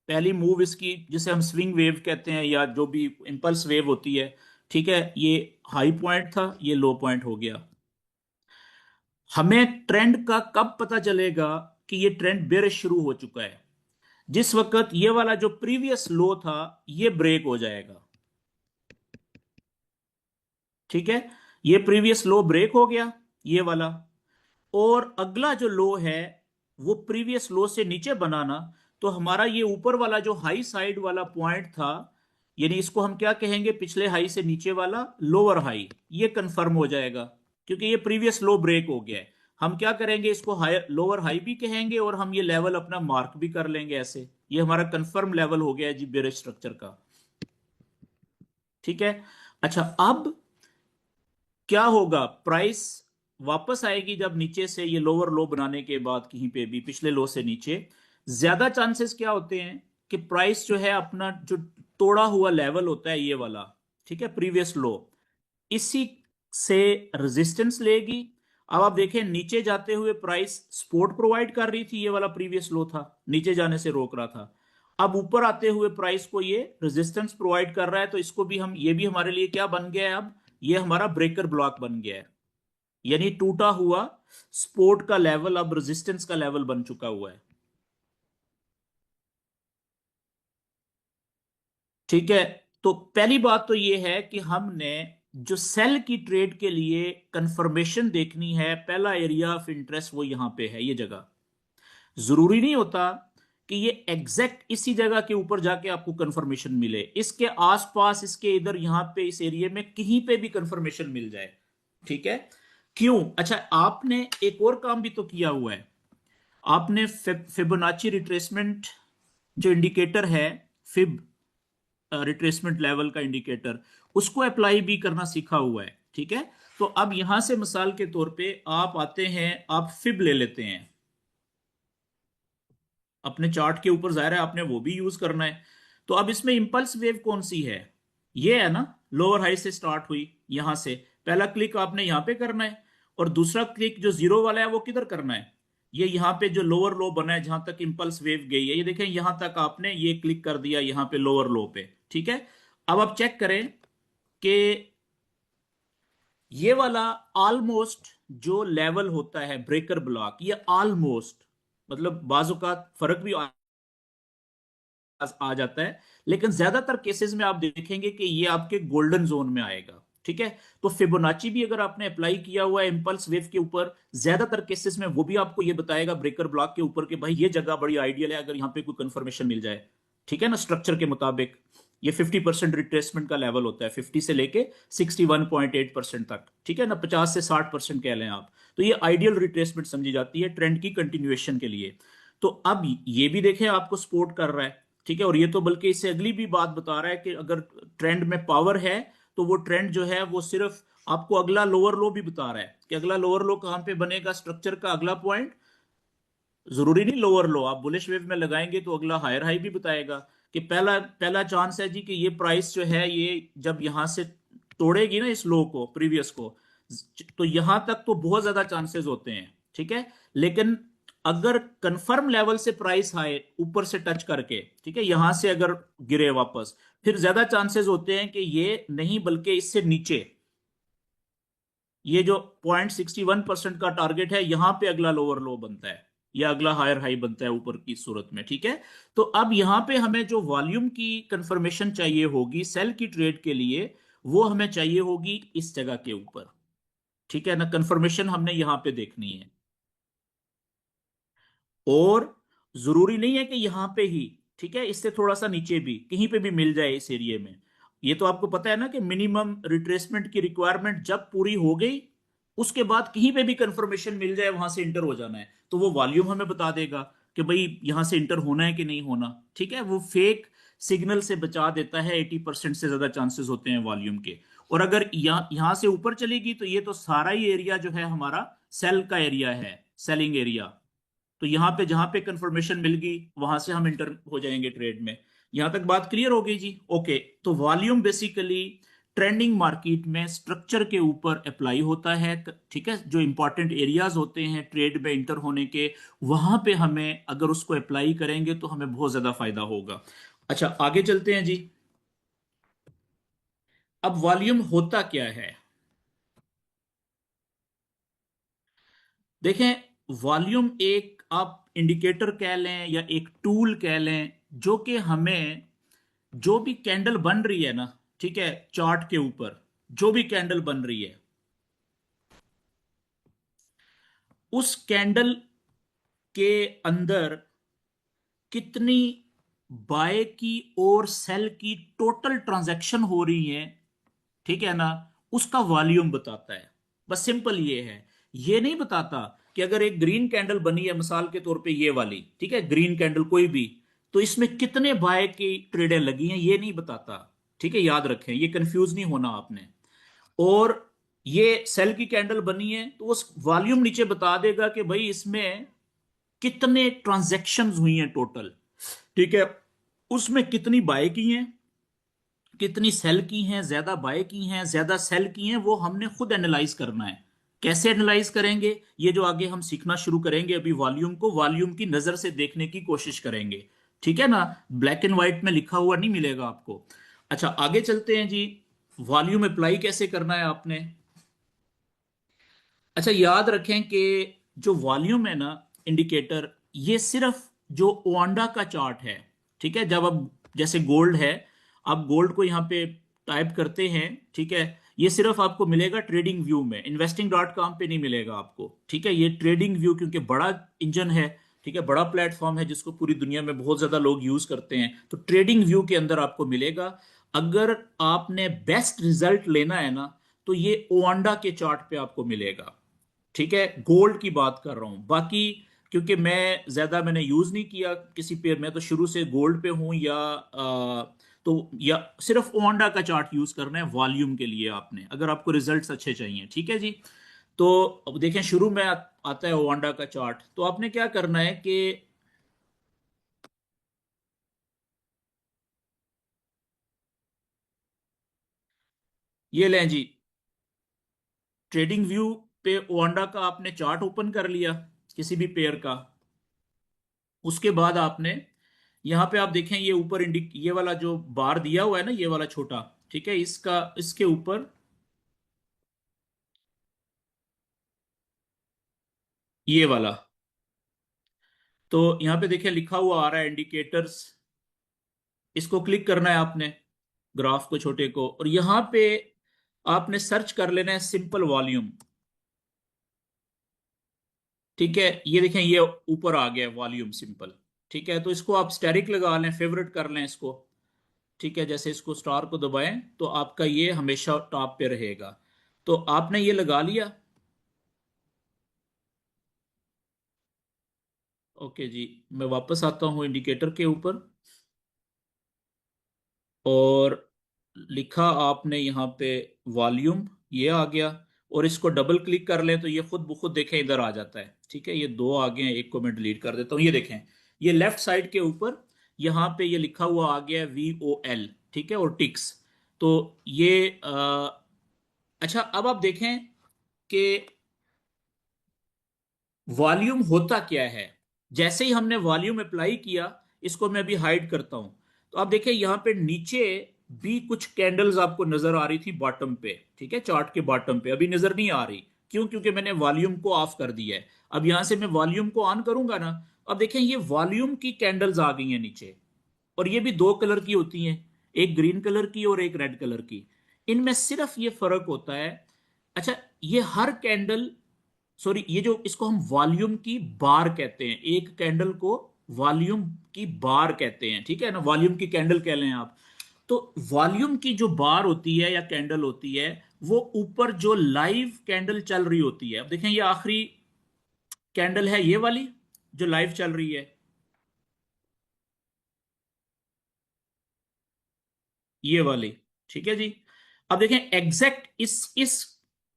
पहली मूव इसकी, जिसे हम स्विंग वेव कहते हैं या जो भी इंपल्स वेव होती है। ठीक है, ये हाई पॉइंट था, ये लो पॉइंट हो गया। हमें ट्रेंड का कब पता चलेगा कि ये ट्रेंड बेरिश शुरू हो चुका है? जिस वक्त ये वाला जो प्रीवियस लो था, ये ब्रेक हो जाएगा। ठीक है, ये प्रीवियस लो ब्रेक हो गया, ये वाला। और अगला जो लो है वो प्रीवियस लो से नीचे बनाना। तो हमारा ये ऊपर वाला जो हाई साइड वाला पॉइंट था, यानी इसको हम क्या कहेंगे? पिछले हाई से नीचे वाला लोअर हाई, ये कंफर्म हो जाएगा क्योंकि ये प्रीवियस लो ब्रेक हो गया है। हम क्या करेंगे? इसको हाई लोअर हाई भी कहेंगे और हम ये लेवल अपना मार्क भी कर लेंगे ऐसे। ये हमारा कंफर्म लेवल हो गया है जी बेरिश स्ट्रक्चर का। ठीक है। अच्छा, अब क्या होगा? प्राइस वापस आएगी जब नीचे से ये लोअर लो बनाने के बाद कहीं पे भी पिछले लो से नीचे। ज्यादा चांसेस क्या होते हैं कि प्राइस जो है अपना जो तोड़ा हुआ लेवल होता है ये वाला, ठीक है, प्रीवियस लो, इसी से रेजिस्टेंस लेगी। अब आप देखें, नीचे जाते हुए प्राइस सपोर्ट प्रोवाइड कर रही थी, ये वाला प्रीवियस लो था, नीचे जाने से रोक रहा था। अब ऊपर आते हुए प्राइस को ये रेजिस्टेंस प्रोवाइड कर रहा है, तो इसको भी हम, ये भी हमारे लिए क्या बन गया है? अब ये हमारा ब्रेकर ब्लॉक बन गया है। यानी टूटा हुआ सपोर्ट का लेवल अब रेजिस्टेंस का लेवल बन चुका हुआ है। ठीक है। तो पहली बात तो ये है कि हमने जो सेल की ट्रेड के लिए कंफर्मेशन देखनी है, पहला एरिया ऑफ इंटरेस्ट वो यहां पे है, ये जगह। जरूरी नहीं होता कि ये एग्जैक्ट इसी जगह के ऊपर जाके आपको कंफर्मेशन मिले। इसके आसपास, इसके इधर, यहां पे इस एरिया में कहीं पे भी कंफर्मेशन मिल जाए। ठीक है। क्यों? अच्छा, आपने एक और काम भी तो किया हुआ है। आपने फिबोनाची रिट्रेसमेंट जो इंडिकेटर है, फिब रिट्रेसमेंट लेवल का इंडिकेटर, उसको अप्लाई भी करना सीखा हुआ है। ठीक है। तो अब यहां से मिसाल के तौर पे आप आते हैं, आप फिब ले लेते हैं अपने चार्ट के ऊपर। जाहिर है आपने वो भी यूज करना है। तो अब इसमें इंपल्स वेव कौन सी है? ये है ना, लोअर हाई से स्टार्ट हुई। यहां से पहला क्लिक आपने यहां पे करना है, और दूसरा क्लिक जो जीरो वाला है वो किधर करना है? ये यहां पे जो लोअर लो बना है, जहां तक इंपल्स वेव गई है, ये देखें, यहां तक आपने ये क्लिक कर दिया, यहां पे लोअर लो पे। ठीक है। अब आप चेक करें कि ये वाला ऑलमोस्ट जो लेवल होता है ब्रेकर ब्लॉक, ये ऑलमोस्ट, मतलब बाजू का फर्क भी आ जाता है, लेकिन ज्यादातर केसेस में आप देखेंगे कि ये आपके गोल्डन जोन में आएगा। ठीक है। तो फिबोनाची भी अगर आपने अप्लाई किया हुआ है इंपल्स वेव के ऊपर, ज्यादातर केसेस में वो भी आपको ये बताएगा ब्रेकर ब्लॉक के ऊपर कि भाई ये जगह बड़ी आइडियल है अगर यहाँ पे कोई कंफर्मेशन मिल जाए। ठीक है ना, स्ट्रक्चर के मुताबिक ये 50% रिट्रेसमेंट का लेवल होता है, 50 से लेके 61.8% तक। ठीक है ना, 50 से 60% कह लें आप। तो ये आइडियल रिट्रेसमेंट समझी जाती है ट्रेंड की कंटिन्यूएशन के लिए। तो अब ये भी देखें आपको सपोर्ट कर रहा है। ठीक है। और ये तो बल्कि इससे अगली भी बात बता रहा है कि अगर ट्रेंड में पावर है तो वो ट्रेंड जो है वो सिर्फ आपको अगला लोअर लो भी बता रहा है कि अगला लोअर लो कहां पे बनेगा स्ट्रक्चर का अगला पॉइंट। जरूरी नहीं लोअर लो, आप बुलिश वेव में लगाएंगे तो अगला हायर हाई भी बताएगा कि पहला पहला चांस है जी कि ये प्राइस जो है ये जब यहां से तोड़ेगी ना इस लो को प्रीवियस को, तो यहां तक तो बहुत ज्यादा चांसेस होते हैं, ठीक है। लेकिन अगर कंफर्म लेवल से प्राइस आए ऊपर से टच करके, ठीक है, यहां से अगर गिरे वापस, फिर ज्यादा चांसेस होते हैं कि ये नहीं बल्कि इससे नीचे, ये जो 0.61% का टारगेट है यहां पे अगला लोअर लो बनता है या अगला हायर हाई बनता है ऊपर की सूरत में, ठीक है। तो अब यहां पे हमें जो वॉल्यूम की कंफर्मेशन चाहिए होगी सेल की ट्रेड के लिए, वो हमें चाहिए होगी इस जगह के ऊपर, ठीक है ना। कंफर्मेशन हमने यहां पे देखनी है, और जरूरी नहीं है कि यहां पे ही, ठीक है, इससे थोड़ा सा नीचे भी कहीं पे भी मिल जाए इस एरिया में। ये तो आपको पता है ना कि मिनिमम रिट्रेसमेंट की रिक्वायरमेंट जब पूरी हो गई उसके बाद कहीं पे भी कंफर्मेशन मिल जाए वहां से इंटर हो जाना है, तो वो वॉल्यूम हमें बता देगा कि भाई यहां से इंटर होना है कि नहीं होना, ठीक है। वो फेक सिग्नल से बचा देता है, 80% से ज्यादा चांसेस होते हैं वॉल्यूम के। और अगर यहां से ऊपर चलेगी तो ये तो सारा ही एरिया जो है हमारा सेल का एरिया है, सेलिंग एरिया। तो यहां पे जहां पे कंफर्मेशन मिल गई वहां से हम इंटर हो जाएंगे ट्रेड में। यहां तक बात क्लियर हो गई जी, ओके। तो वॉल्यूम बेसिकली ट्रेंडिंग मार्केट में स्ट्रक्चर के ऊपर अप्लाई होता है, ठीक है। जो इंपॉर्टेंट एरियाज होते हैं ट्रेड में इंटर होने के, वहां पे हमें अगर उसको अप्लाई करेंगे तो हमें बहुत ज्यादा फायदा होगा। अच्छा आगे चलते हैं जी। अब वॉल्यूम होता क्या है, देखें। वॉल्यूम एक आप इंडिकेटर कह लें या एक टूल कह लें जो कि हमें जो भी कैंडल बन रही है ना, ठीक है, चार्ट के ऊपर जो भी कैंडल बन रही है उस कैंडल के अंदर कितनी बाय की और सेल की टोटल ट्रांजैक्शन हो रही है, ठीक है ना, उसका वॉल्यूम बताता है। बस सिंपल ये है। ये नहीं बताता कि अगर एक ग्रीन कैंडल बनी है मिसाल के तौर पे ये वाली, ठीक है, ग्रीन कैंडल कोई भी, तो इसमें कितने बाय की ट्रेडें लगी हैं ये नहीं बताता, ठीक है। याद रखें ये कंफ्यूज नहीं होना आपने। और ये सेल की कैंडल बनी है तो उस वॉल्यूम नीचे बता देगा कि भाई इसमें कितने ट्रांजैक्शंस हुई हैं टोटल, ठीक है। उसमें कितनी बाय की हैं, कितनी सेल की हैं, ज्यादा बाय की हैं ज्यादा सेल की हैं, वो हमने खुद एनालाइज करना है। कैसे एनालाइज करेंगे, ये जो आगे हम सीखना शुरू करेंगे अभी वॉल्यूम को वॉल्यूम की नजर से देखने की कोशिश करेंगे, ठीक है ना। ब्लैक एंड व्हाइट में लिखा हुआ नहीं मिलेगा आपको। अच्छा आगे चलते हैं जी। वॉल्यूम अप्लाई कैसे करना है आपने। अच्छा याद रखें कि जो वॉल्यूम है ना इंडिकेटर, ये सिर्फ जो ओआंडा का चार्ट है, ठीक है। जब अब जैसे गोल्ड है, आप गोल्ड को यहाँ पे टाइप करते हैं, ठीक है, ये सिर्फ आपको मिलेगा ट्रेडिंग व्यू में, इन्वेस्टिंग डॉट कॉम पे नहीं मिलेगा आपको, ठीक है। ये ट्रेडिंग व्यू क्योंकि बड़ा इंजन है, ठीक है, बड़ा प्लेटफॉर्म है जिसको पूरी दुनिया में बहुत ज्यादा लोग यूज करते हैं, तो ट्रेडिंग व्यू के अंदर आपको मिलेगा। अगर आपने बेस्ट रिजल्ट लेना है ना तो ये ओआंडा के चार्ट पे आपको मिलेगा, ठीक है। गोल्ड की बात कर रहा हूं, बाकी क्योंकि मैंने यूज नहीं किया किसी पेयर में, तो शुरू से गोल्ड पे हूं तो या सिर्फ ओंडा का चार्ट यूज करना है वॉल्यूम के लिए आपने, अगर आपको रिजल्ट्स अच्छे चाहिए, ठीक है जी। तो अब देखें शुरू में आता है ओंडा का चार्ट, तो आपने क्या करना है कि ये लें जी, ट्रेडिंग व्यू पे ओंडा का आपने चार्ट ओपन कर लिया किसी भी पेयर का। उसके बाद आपने यहाँ पे आप देखें ये ऊपर इंडिक ये वाला जो बार दिया हुआ है ना, ये वाला छोटा, ठीक है, इसका इसके ऊपर ये वाला, तो यहाँ पे देखिए लिखा हुआ आ रहा है इंडिकेटर्स, इसको क्लिक करना है आपने, ग्राफ को छोटे को, और यहाँ पे आपने सर्च कर लेना है सिंपल वॉल्यूम, ठीक है। ये देखें ये ऊपर आ गया वॉल्यूम सिंपल, ठीक है। तो इसको आप स्टेरिक लगा लें, फेवरेट कर लें इसको, ठीक है। जैसे इसको स्टार को दबाएं तो आपका ये हमेशा टॉप पे रहेगा। तो आपने ये लगा लिया, ओके जी। मैं वापस आता हूँ इंडिकेटर के ऊपर, और लिखा आपने यहाँ पे वॉल्यूम, ये आ गया। और इसको डबल क्लिक कर लें तो ये खुद ब खुद देखें इधर आ जाता है। ठीक है, ये दो आ गए हैं, एक को मैं डिलीट कर देता हूँ। ये देखें, ये लेफ्ट साइड के ऊपर यहाँ पे ये लिखा हुआ आ गया है VOL। ठीक है, और टिक्स। तो ये अच्छा, अब आप देखें कि वॉल्यूम होता क्या है। जैसे ही हमने वॉल्यूम अप्लाई किया, इसको मैं अभी हाइड करता हूं, तो आप देखिए यहां पे नीचे भी कुछ कैंडल्स आपको नजर आ रही थी बॉटम पे। ठीक है, चार्ट के बॉटम पे अभी नजर नहीं आ रही। क्यों? क्योंकि मैंने वॉल्यूम को ऑफ कर दिया है। अब यहां से मैं वॉल्यूम को ऑन करूंगा ना, अब देखें ये वॉल्यूम की कैंडल्स आ गई हैं नीचे। और ये भी दो कलर की होती हैं, एक ग्रीन कलर की और एक रेड कलर की। इनमें सिर्फ ये फर्क होता है। अच्छा, ये हर कैंडल, सॉरी, ये जो इसको हम वॉल्यूम की बार कहते हैं, एक कैंडल को वॉल्यूम की बार कहते हैं। ठीक है ना, वॉल्यूम की कैंडल कह लें आप। तो वॉल्यूम की जो बार होती है या कैंडल होती है, वो ऊपर जो लाइव कैंडल चल रही होती है। अब देखें, ये आखिरी कैंडल है ये वाली जो लाइव चल रही है, ये वाली। ठीक है जी। अब देखें एग्जैक्ट इस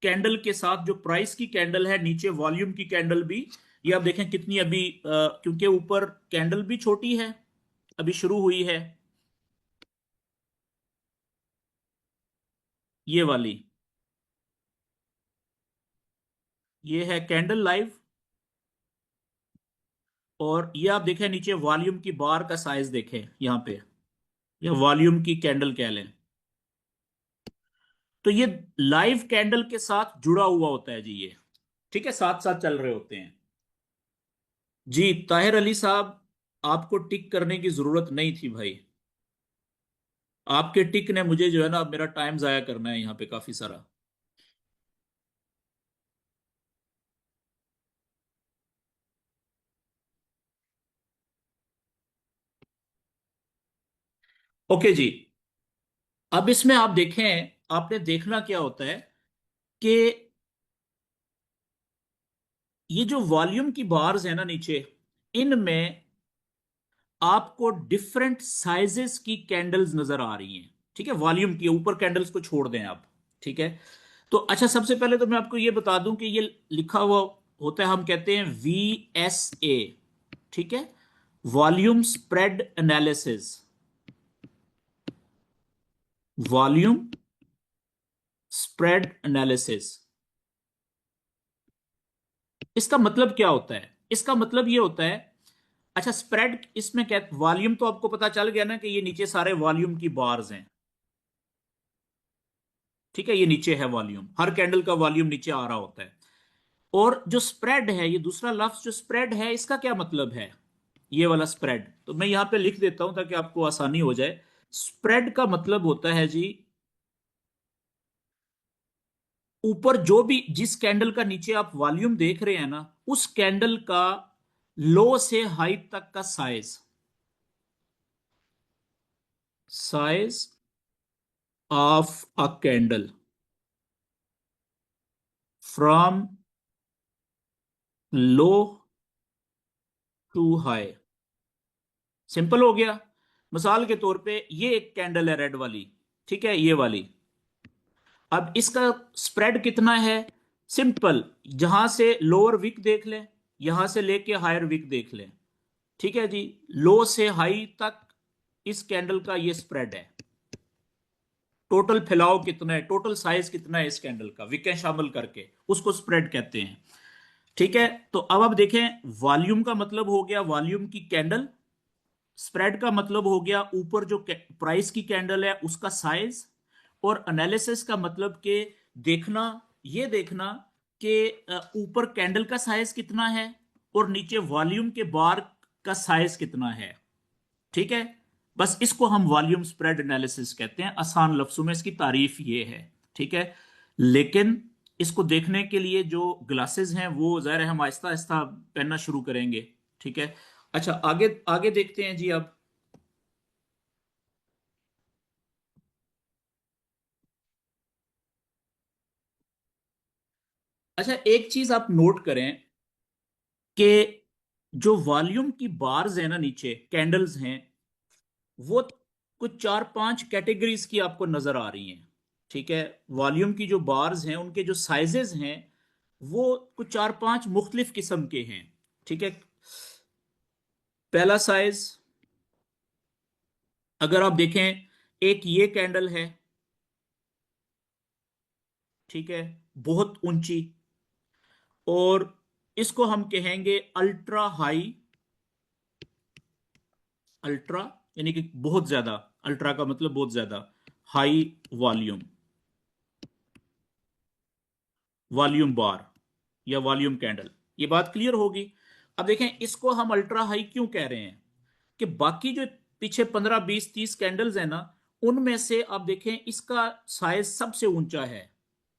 कैंडल के साथ जो प्राइस की कैंडल है नीचे वॉल्यूम की कैंडल भी, ये आप देखें कितनी अभी क्योंकि ऊपर कैंडल भी छोटी है, अभी शुरू हुई है, ये वाली। ये है कैंडल लाइव। और ये आप देखें नीचे वॉल्यूम की बार का साइज देखें यहां पे, या वॉल्यूम की कैंडल कह लें। तो ये लाइव कैंडल के साथ जुड़ा हुआ होता है जी ये। ठीक है, साथ साथ चल रहे होते हैं। जी ताहिर अली साहब, आपको टिक करने की जरूरत नहीं थी भाई। आपके टिक ने मुझे जो है ना, मेरा टाइम जाया करना है यहाँ पे काफी सारा। ओके जी। अब इसमें आप देखें, आपने देखना क्या होता है कि ये जो वॉल्यूम की बार्स है ना नीचे, इनमें आपको डिफरेंट साइजेस की कैंडल्स नजर आ रही हैं। ठीक है, वॉल्यूम की ऊपर कैंडल्स को छोड़ दें आप। ठीक है। तो अच्छा, सबसे पहले तो मैं आपको ये बता दूं कि ये लिखा हुआ होता है, हम कहते हैं VSA। ठीक है, volume spread analysis. Volume spread analysis, इसका मतलब क्या होता है? इसका मतलब ये होता है, अच्छा स्प्रेड इसमें क्या, वॉल्यूम तो आपको पता चल गया ना कि ये नीचे सारे वॉल्यूम की बार्स हैं। ठीक है, ये नीचे है वॉल्यूम, हर कैंडल का वॉल्यूम नीचे आ रहा होता है। और जो स्प्रेड है, ये दूसरा लफ्ज जो स्प्रेड है, इसका क्या मतलब है? ये वाला स्प्रेड तो मैं यहां पे लिख देता हूं ताकि आपको आसानी हो जाए। स्प्रेड का मतलब होता है जी, ऊपर जो भी जिस कैंडल का नीचे आप वॉल्यूम देख रहे हैं ना, उस कैंडल का लो से हाई तक का size, size of a candle from low to high. Simple हो गया। मिसाल के तौर पे ये एक कैंडल है रेड वाली। ठीक है, ये वाली। अब इसका स्प्रेड कितना है? सिंपल, जहां से लोअर विक देख लें, यहां से लेके हायर विक देख लें। ठीक है जी, लो से हाई तक इस कैंडल का ये स्प्रेड है। टोटल फैलाव कितना है, टोटल साइज कितना है इस कैंडल का, विकें शामिल करके, उसको स्प्रेड कहते हैं। ठीक है। तो अब आप देखें, वॉल्यूम का मतलब हो गया वॉल्यूम की कैंडल, स्प्रेड का मतलब हो गया ऊपर जो प्राइस की कैंडल है उसका साइज, और एनालिसिस का मतलब कि देखना, ये देखना कि ऊपर कैंडल का साइज कितना है और नीचे वॉल्यूम के बार का साइज कितना है। ठीक है, बस इसको हम वॉल्यूम स्प्रेड एनालिसिस कहते हैं, आसान लफ्जों में इसकी तारीफ ये है। ठीक है, लेकिन इसको देखने के लिए जो ग्लासेस हैं वो ज़ाहिर है हम आहिस्ता आहिस्ता पहनना शुरू करेंगे। ठीक है। अच्छा, आगे आगे देखते हैं जी अब। अच्छा, एक चीज आप नोट करें कि जो वॉल्यूम की बार्स है ना नीचे कैंडल्स हैं, वो कुछ चार पांच कैटेगरीज की आपको नजर आ रही हैं। ठीक है, वॉल्यूम की जो बार्स हैं उनके जो साइजेस हैं वो कुछ चार पांच मुख्तलिफ किस्म के हैं। ठीक है, पहला साइज अगर आप देखें, एक ये कैंडल है। ठीक है, बहुत ऊंची, और इसको हम कहेंगे अल्ट्रा हाई। अल्ट्रा यानी कि बहुत ज्यादा, अल्ट्रा का मतलब बहुत ज्यादा, हाई वॉल्यूम, वॉल्यूम बार या वॉल्यूम कैंडल। ये बात क्लियर होगी। अब देखें, इसको हम अल्ट्रा हाई क्यों कह रहे हैं, कि बाकी जो पीछे 15 20 30 कैंडल्स हैं ना, उनमें से आप देखें इसका साइज सबसे ऊंचा है।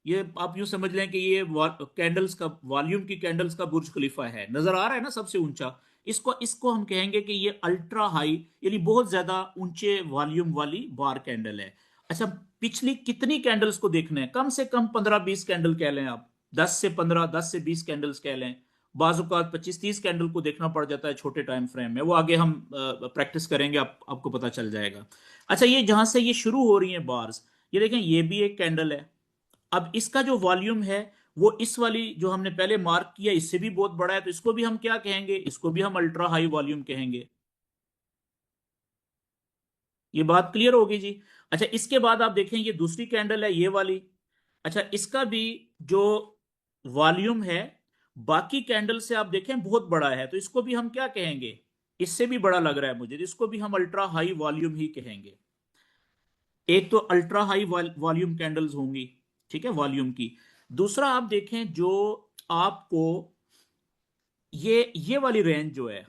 ये आप यूं समझ लें कि ये कैंडल्स का, वॉल्यूम की कैंडल्स का बुर्ज खलीफा है, नजर आ रहा है ना सबसे ऊंचा। इसको इसको हम कहेंगे कि ये अल्ट्रा हाई, यानी बहुत ज्यादा ऊंचे वॉल्यूम वाली बार कैंडल है। अच्छा, पिछली कितनी कैंडल्स को देखना है, कम से कम 15 20 कैंडल कह लें आप, 10 से 15, 10 से 20 कैंडल्स कह लें। बाजुकात 25 30 कैंडल को देखना पड़ जाता है छोटे टाइम फ्रेम में, वो आगे हम प्रैक्टिस करेंगे, आपको पता चल जाएगा। अच्छा, ये जहां से ये शुरू हो रही है बार्स, ये देखें ये भी एक कैंडल है। अब इसका जो वॉल्यूम है वो इस वाली जो हमने पहले मार्क किया इससे भी बहुत बड़ा है, तो इसको भी हम क्या कहेंगे, इसको भी हम अल्ट्रा हाई वॉल्यूम कहेंगे। ये बात क्लियर होगी जी। अच्छा, इसके बाद आप देखें ये दूसरी कैंडल है, ये वाली। अच्छा, इसका भी जो वॉल्यूम है बाकी कैंडल से आप देखें बहुत बड़ा है, तो इसको भी हम क्या कहेंगे, इससे भी बड़ा लग रहा है मुझे, तो इसको भी हम अल्ट्रा हाई वॉल्यूम ही कहेंगे। एक तो अल्ट्रा हाई वॉल्यूम कैंडल्स होंगी, ठीक है, वॉल्यूम की। दूसरा आप देखें जो आपको ये वाली रेंज जो है,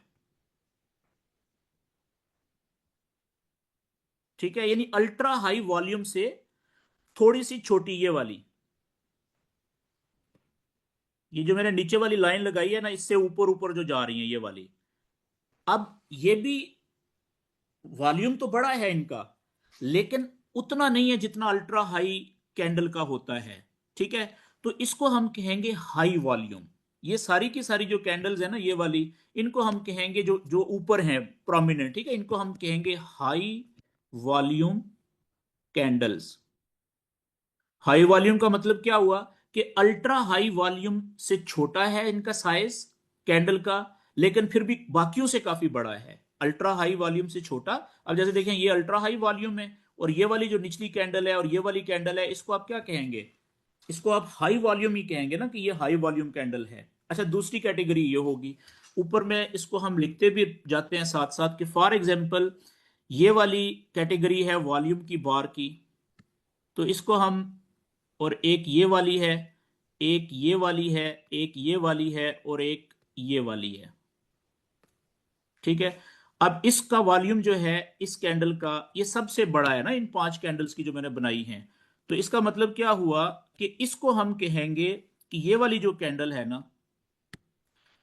ठीक है, यानी अल्ट्रा हाई वॉल्यूम से थोड़ी सी छोटी ये वाली, ये जो मैंने नीचे वाली लाइन लगाई है ना, इससे ऊपर ऊपर जो जा रही है ये वाली। अब ये भी वॉल्यूम तो बड़ा है इनका, लेकिन उतना नहीं है जितना अल्ट्रा हाई कैंडल का होता है। ठीक है, तो इसको हम कहेंगे हाई वॉल्यूम। ये सारी की सारी जो कैंडल्स है ना ये वाली, इनको हम कहेंगे, जो जो ऊपर हैं प्रोमिनेंट, ठीक है, इनको हम कहेंगे high volume candles. High volume का मतलब क्या हुआ, कि अल्ट्रा हाई वॉल्यूम से छोटा है इनका साइज कैंडल का, लेकिन फिर भी बाकियों से काफी बड़ा है। अल्ट्रा हाई वॉल्यूम से छोटा। अब जैसे देखें ये अल्ट्रा हाई वॉल्यूम है, और ये वाली जो निचली कैंडल है और ये वाली कैंडल है, इसको आप क्या कहेंगे, इसको आप हाई वॉल्यूम ही कहेंगे ना, कि ये हाई वॉल्यूम कैंडल है। अच्छा, दूसरी कैटेगरी ये होगी। ऊपर में इसको हम लिखते भी जाते हैं साथ साथ, कि फॉर एग्जाम्पल ये वाली कैटेगरी है वॉल्यूम की बार की, तो इसको हम, और एक ये वाली है, एक ये वाली है, एक ये वाली है, और एक ये वाली है। ठीक है, अब इसका वॉल्यूम जो है इस कैंडल का, ये सबसे बड़ा है ना इन पांच कैंडल्स की जो मैंने बनाई हैं। तो इसका मतलब क्या हुआ, कि इसको हम कहेंगे, कि ये वाली जो कैंडल है ना,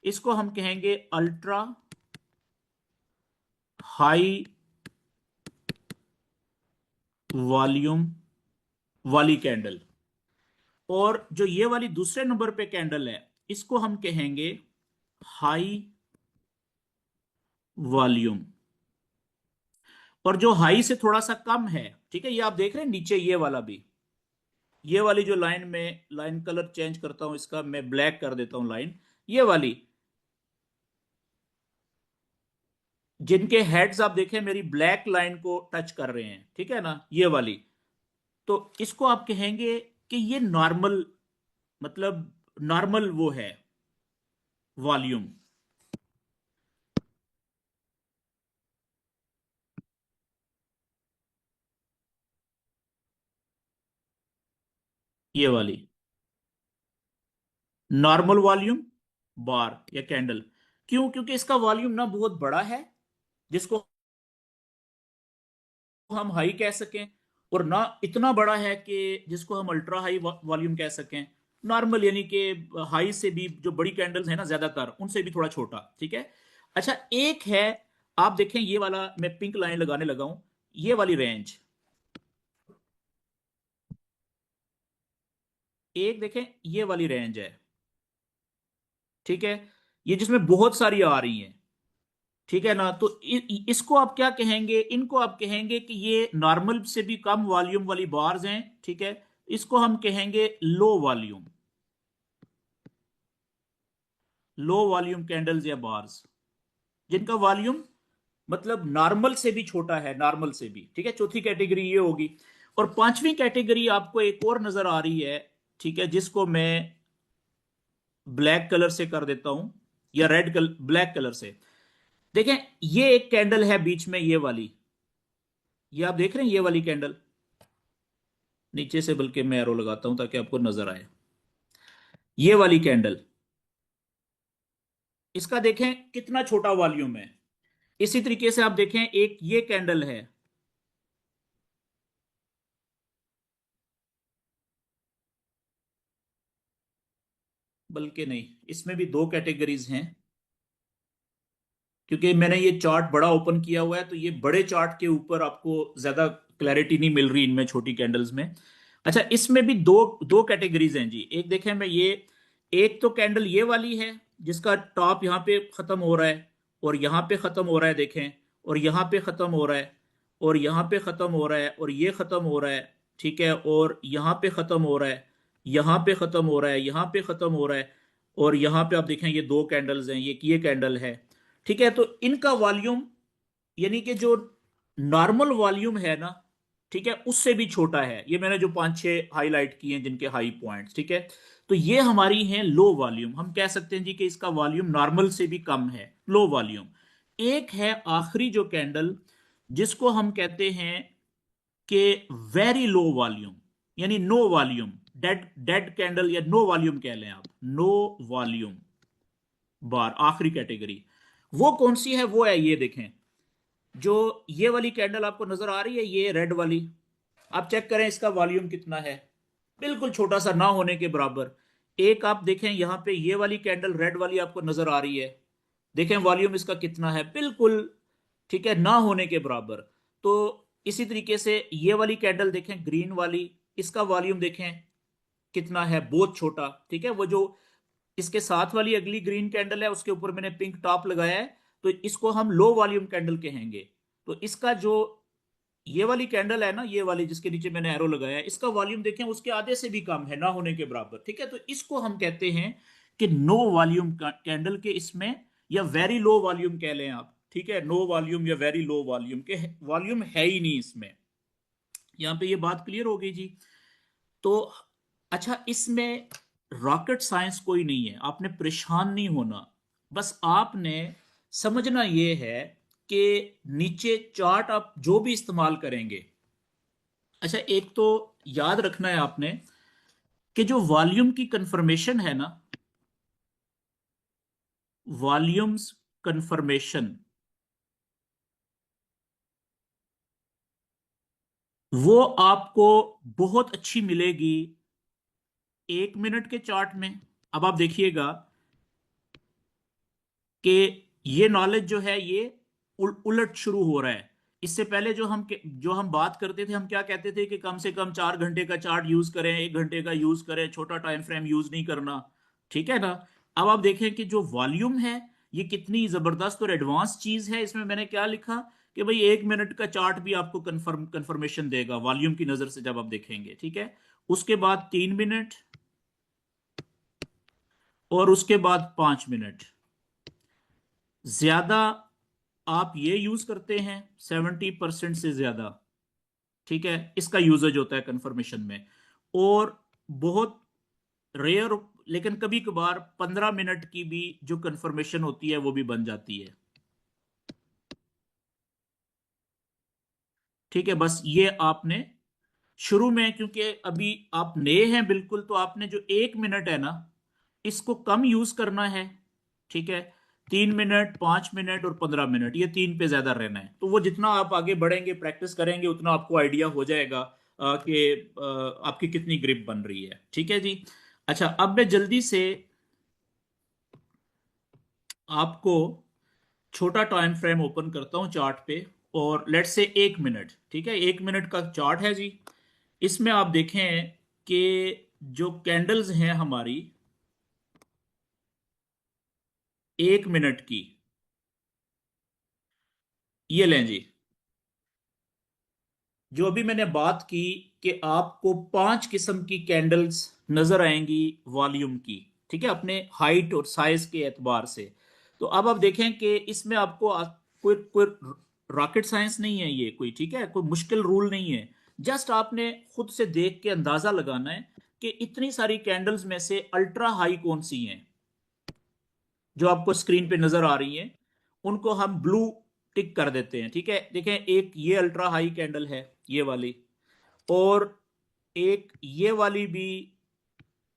इसको हम कहेंगे अल्ट्रा हाई वॉल्यूम वाली कैंडल। और जो ये वाली दूसरे नंबर पे कैंडल है, इसको हम कहेंगे हाई वॉल्यूम। और जो हाई से थोड़ा सा कम है, ठीक है, ये आप देख रहे हैं नीचे ये वाला भी, ये वाली जो लाइन में, लाइन कलर चेंज करता हूं इसका, मैं ब्लैक कर देता हूं लाइन, ये वाली, जिनके हेड्स आप देखें मेरी ब्लैक लाइन को टच कर रहे हैं, ठीक है ना, ये वाली। तो इसको आप कहेंगे कि ये नॉर्मल, मतलब नॉर्मल वो है वॉल्यूम, ये वाली नॉर्मल वॉल्यूम बार या कैंडल। क्यों, क्योंकि इसका वॉल्यूम ना बहुत बड़ा है जिसको हम हाई कह सकें, और ना इतना बड़ा है कि जिसको हम अल्ट्रा हाई वॉल्यूम कह सकें। नॉर्मल यानी कि हाई से भी जो बड़ी कैंडल्स है ना ज्यादातर, उनसे भी थोड़ा छोटा। ठीक है। अच्छा, एक है, आप देखें ये वाला, मैं पिंक लाइन लगाने लगा हूं, ये वाली रेंज, एक देखें ये वाली रेंज है। ठीक है, ये जिसमें बहुत सारी आ रही हैं। ठीक है ना? तो इसको आप क्या कहेंगे? इनको आप कहेंगे कि ये नॉर्मल से भी कम वॉल्यूम वाली बार्स हैं, ठीक है? इसको हम कहेंगे low volume, low volume candles या बार्स, जिनका वॉल्यूम मतलब नॉर्मल से भी छोटा है, नॉर्मल से भी, ठीक है? चौथी कैटेगरी ये होगी। और पांचवी कैटेगरी आपको एक और नजर आ रही है, ठीक है, जिसको मैं ब्लैक कलर से कर देता हूं, या रेड कलर, ब्लैक कलर से। देखें, ये एक कैंडल है बीच में, ये वाली, ये आप देख रहे हैं, ये वाली कैंडल नीचे से, बल्कि मैं एरो लगाता हूं ताकि आपको नजर आए। ये वाली कैंडल, इसका देखें कितना छोटा वॉल्यूम है। इसी तरीके से आप देखें, एक ये कैंडल है, बल्कि नहीं, इसमें भी दो कैटेगरीज हैं, क्योंकि मैंने ये चार्ट बड़ा ओपन किया हुआ है, तो ये बड़े चार्ट के ऊपर आपको ज्यादा क्लैरिटी नहीं मिल रही इनमें, छोटी कैंडल्स में। अच्छा, इसमें भी दो दो कैटेगरीज हैं जी। एक देखें, मैं ये, एक तो कैंडल ये वाली है, जिसका टॉप यहाँ पे खत्म हो रहा है, और यहाँ पे खत्म हो रहा है, देखें, और यहाँ पे खत्म हो रहा है, और यहाँ पे खत्म हो रहा है, और ये खत्म हो रहा है, ठीक है, और यहाँ पे खत्म हो रहा है, यहाँ पे खत्म हो रहा है, यहाँ पे खत्म हो रहा है, और यहाँ पे आप देखें ये दो कैंडल्स हैं, ये कैंडल है, ठीक है? तो इनका वॉल्यूम, यानी कि जो नॉर्मल वॉल्यूम है ना, ठीक है, उससे भी छोटा है। ये मैंने जो पांच छह हाईलाइट किए हैं जिनके हाई पॉइंट्स, ठीक है? तो ये हमारी हैं लो वॉल्यूम। हम कह सकते हैं जी कि इसका वॉल्यूम नॉर्मल से भी कम है, लो वॉल्यूम। एक है आखिरी जो कैंडल, जिसको हम कहते हैं कि वेरी लो वॉल्यूम, यानी no volume, dead dead candle, या नो वॉल्यूम कह लें आप, नो वॉल्यूम बार, आखिरी कैटेगरी। वो कौन सी है? वो है, ये देखें, जो ये वाली कैंडल आपको नजर आ रही है, ये रेड वाली, आप चेक करें इसका वॉल्यूम कितना है, बिल्कुल छोटा सा, ना होने के बराबर। एक आप देखें यहां पे, ये वाली कैंडल रेड वाली आपको नजर आ रही है, देखें वॉल्यूम इसका कितना है, बिल्कुल, ठीक है, ना होने के बराबर। तो इसी तरीके से ये वाली कैंडल देखें, ग्रीन वाली, इसका वॉल्यूम देखें कितना है, बहुत छोटा, ठीक है? वो जो इसके साथ वाली अगली ग्रीन कैंडल है, उसके ऊपर मैंने पिंक टॉप लगाया है, तो इसको हम लो वॉल्यूम कैंडल कहेंगे। तो इसका जो ये वाली कैंडल है ना, ये वाली जिसके नीचे मैंने एरो लगाया है, इसका वॉल्यूम देखें उसके आधे से भी कम है, ना होने के बराबर, ठीक है? तो इसको हम कहते हैं कि नो वॉल्यूम कैंडल के इसमें, या वेरी लो वॉल्यूम कह लें आप, ठीक है? नो वॉल्यूम या वेरी लो वॉल्यूम के, वॉल्यूम है ही नहीं इसमें। यहां पे ये बात क्लियर हो गई जी। तो अच्छा, इसमें रॉकेट साइंस कोई नहीं है, आपने परेशान नहीं होना। बस आपने समझना ये है कि नीचे चार्ट आप जो भी इस्तेमाल करेंगे, अच्छा, एक तो याद रखना है आपने कि जो वॉल्यूम की कंफर्मेशन है ना, वॉल्यूम्स कंफर्मेशन, वो आपको बहुत अच्छी मिलेगी 1 मिनट के चार्ट में। अब आप देखिएगा कि ये नॉलेज जो है ये उलट शुरू हो रहा है। इससे पहले जो हम बात करते थे, हम क्या कहते थे कि कम से कम 4 घंटे का चार्ट यूज करें, 1 घंटे का यूज करें, छोटा टाइम फ्रेम यूज नहीं करना, ठीक है ना? अब आप देखें कि जो वॉल्यूम है, ये कितनी जबरदस्त और एडवांस चीज है। इसमें मैंने क्या लिखा कि भाई 1 मिनट का चार्ट भी आपको कंफर्मेशन देगा वॉल्यूम की नजर से, जब आप देखेंगे, ठीक है? उसके बाद 3 मिनट, और उसके बाद 5 मिनट। ज्यादा आप ये यूज करते हैं, 70% से ज्यादा, ठीक है, इसका यूजेज होता है कंफर्मेशन में। और बहुत रेयर, लेकिन कभी कभार 15 मिनट की भी जो कंफर्मेशन होती है वो भी बन जाती है, ठीक है? बस ये आपने शुरू में, क्योंकि अभी आप नए हैं बिल्कुल, तो आपने जो 1 मिनट है ना, इसको कम यूज करना है, ठीक है? 3 मिनट, 5 मिनट और 15 मिनट, ये तीन पे ज्यादा रहना है। तो वो जितना आप आगे बढ़ेंगे, प्रैक्टिस करेंगे, उतना आपको आइडिया हो जाएगा कि आपकी कितनी ग्रिप बन रही है, ठीक है जी? अच्छा, अब मैं जल्दी से आपको छोटा टाइम फ्रेम ओपन करता हूं चार्ट पे, और लेट से 1 मिनट, ठीक है, 1 मिनट का चार्ट है जी। इसमें आप देखें कि जो कैंडल्स हैं हमारी 1 मिनट की, ये लें जी, जो अभी मैंने बात की कि आपको 5 किस्म की कैंडल्स नजर आएंगी वॉल्यूम की, ठीक है, अपने हाइट और साइज के एतबार से। तो अब आप देखें कि इसमें आपको कोई कोई रॉकेट साइंस नहीं है ये कोई, ठीक है, कोई मुश्किल रूल नहीं है। जस्ट आपने खुद से देख के अंदाजा लगाना है कि इतनी सारी कैंडल्स में से अल्ट्रा हाई कौन सी हैं, जो आपको स्क्रीन पे नजर आ रही हैं। उनको हम ब्लू टिक कर देते हैं, ठीक है। देखें, एक ये अल्ट्रा हाई कैंडल है, ये वाली, और एक ये वाली भी,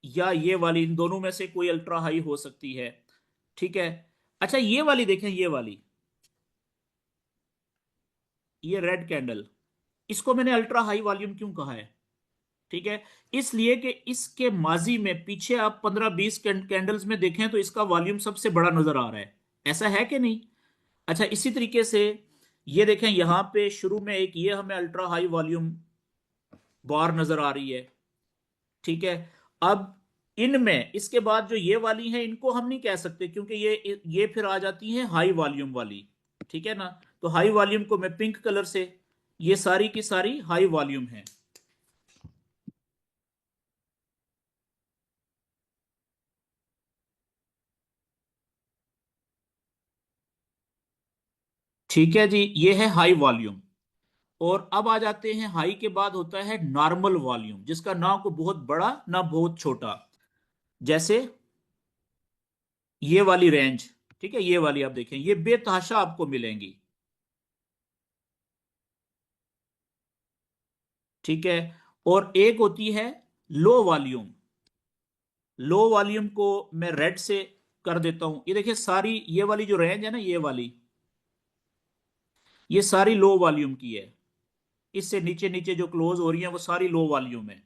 या ये वाली, इन दोनों में से कोई अल्ट्रा हाई हो सकती है, ठीक है। अच्छा, ये वाली देखें, ये वाली, ये रेड कैंडल, इसको मैंने अल्ट्रा हाई वॉल्यूम क्यों कहा है, ठीक है, इसलिए कि इसके माजी में पीछे आप 15-20 कैंडल्स में देखें तो इसका वॉल्यूम सबसे बड़ा नजर आ रहा है। ऐसा है कि नहीं? अच्छा, इसी तरीके से ये देखें, यहां पे शुरू में एक ये हमें अल्ट्रा हाई वॉल्यूम बार नजर आ रही है, ठीक है। अब इनमें इसके बाद जो ये वाली है, इनको हम नहीं कह सकते क्योंकि ये फिर आ जाती है हाई वॉल्यूम वाली, ठीक है ना। तो हाई वॉल्यूम को मैं पिंक कलर से, ये सारी की सारी हाई वॉल्यूम है। ठीक है जी, ये है हाई वॉल्यूम। और अब आ जाते हैं, हाई के बाद होता है नॉर्मल वॉल्यूम, जिसका ना को बहुत बड़ा ना बहुत छोटा। जैसे ये वाली रेंज, ठीक है, ये वाली आप देखें, ये बेतहाशा आपको मिलेंगी, ठीक है। और एक होती है लो वॉल्यूम। लो वॉल्यूम को मैं रेड से कर देता हूं। ये देखिए, सारी ये वाली जो रेंज है ना, ये वाली, ये सारी लो वॉल्यूम की है। इससे नीचे नीचे जो क्लोज हो रही है वो सारी लो वॉल्यूम है,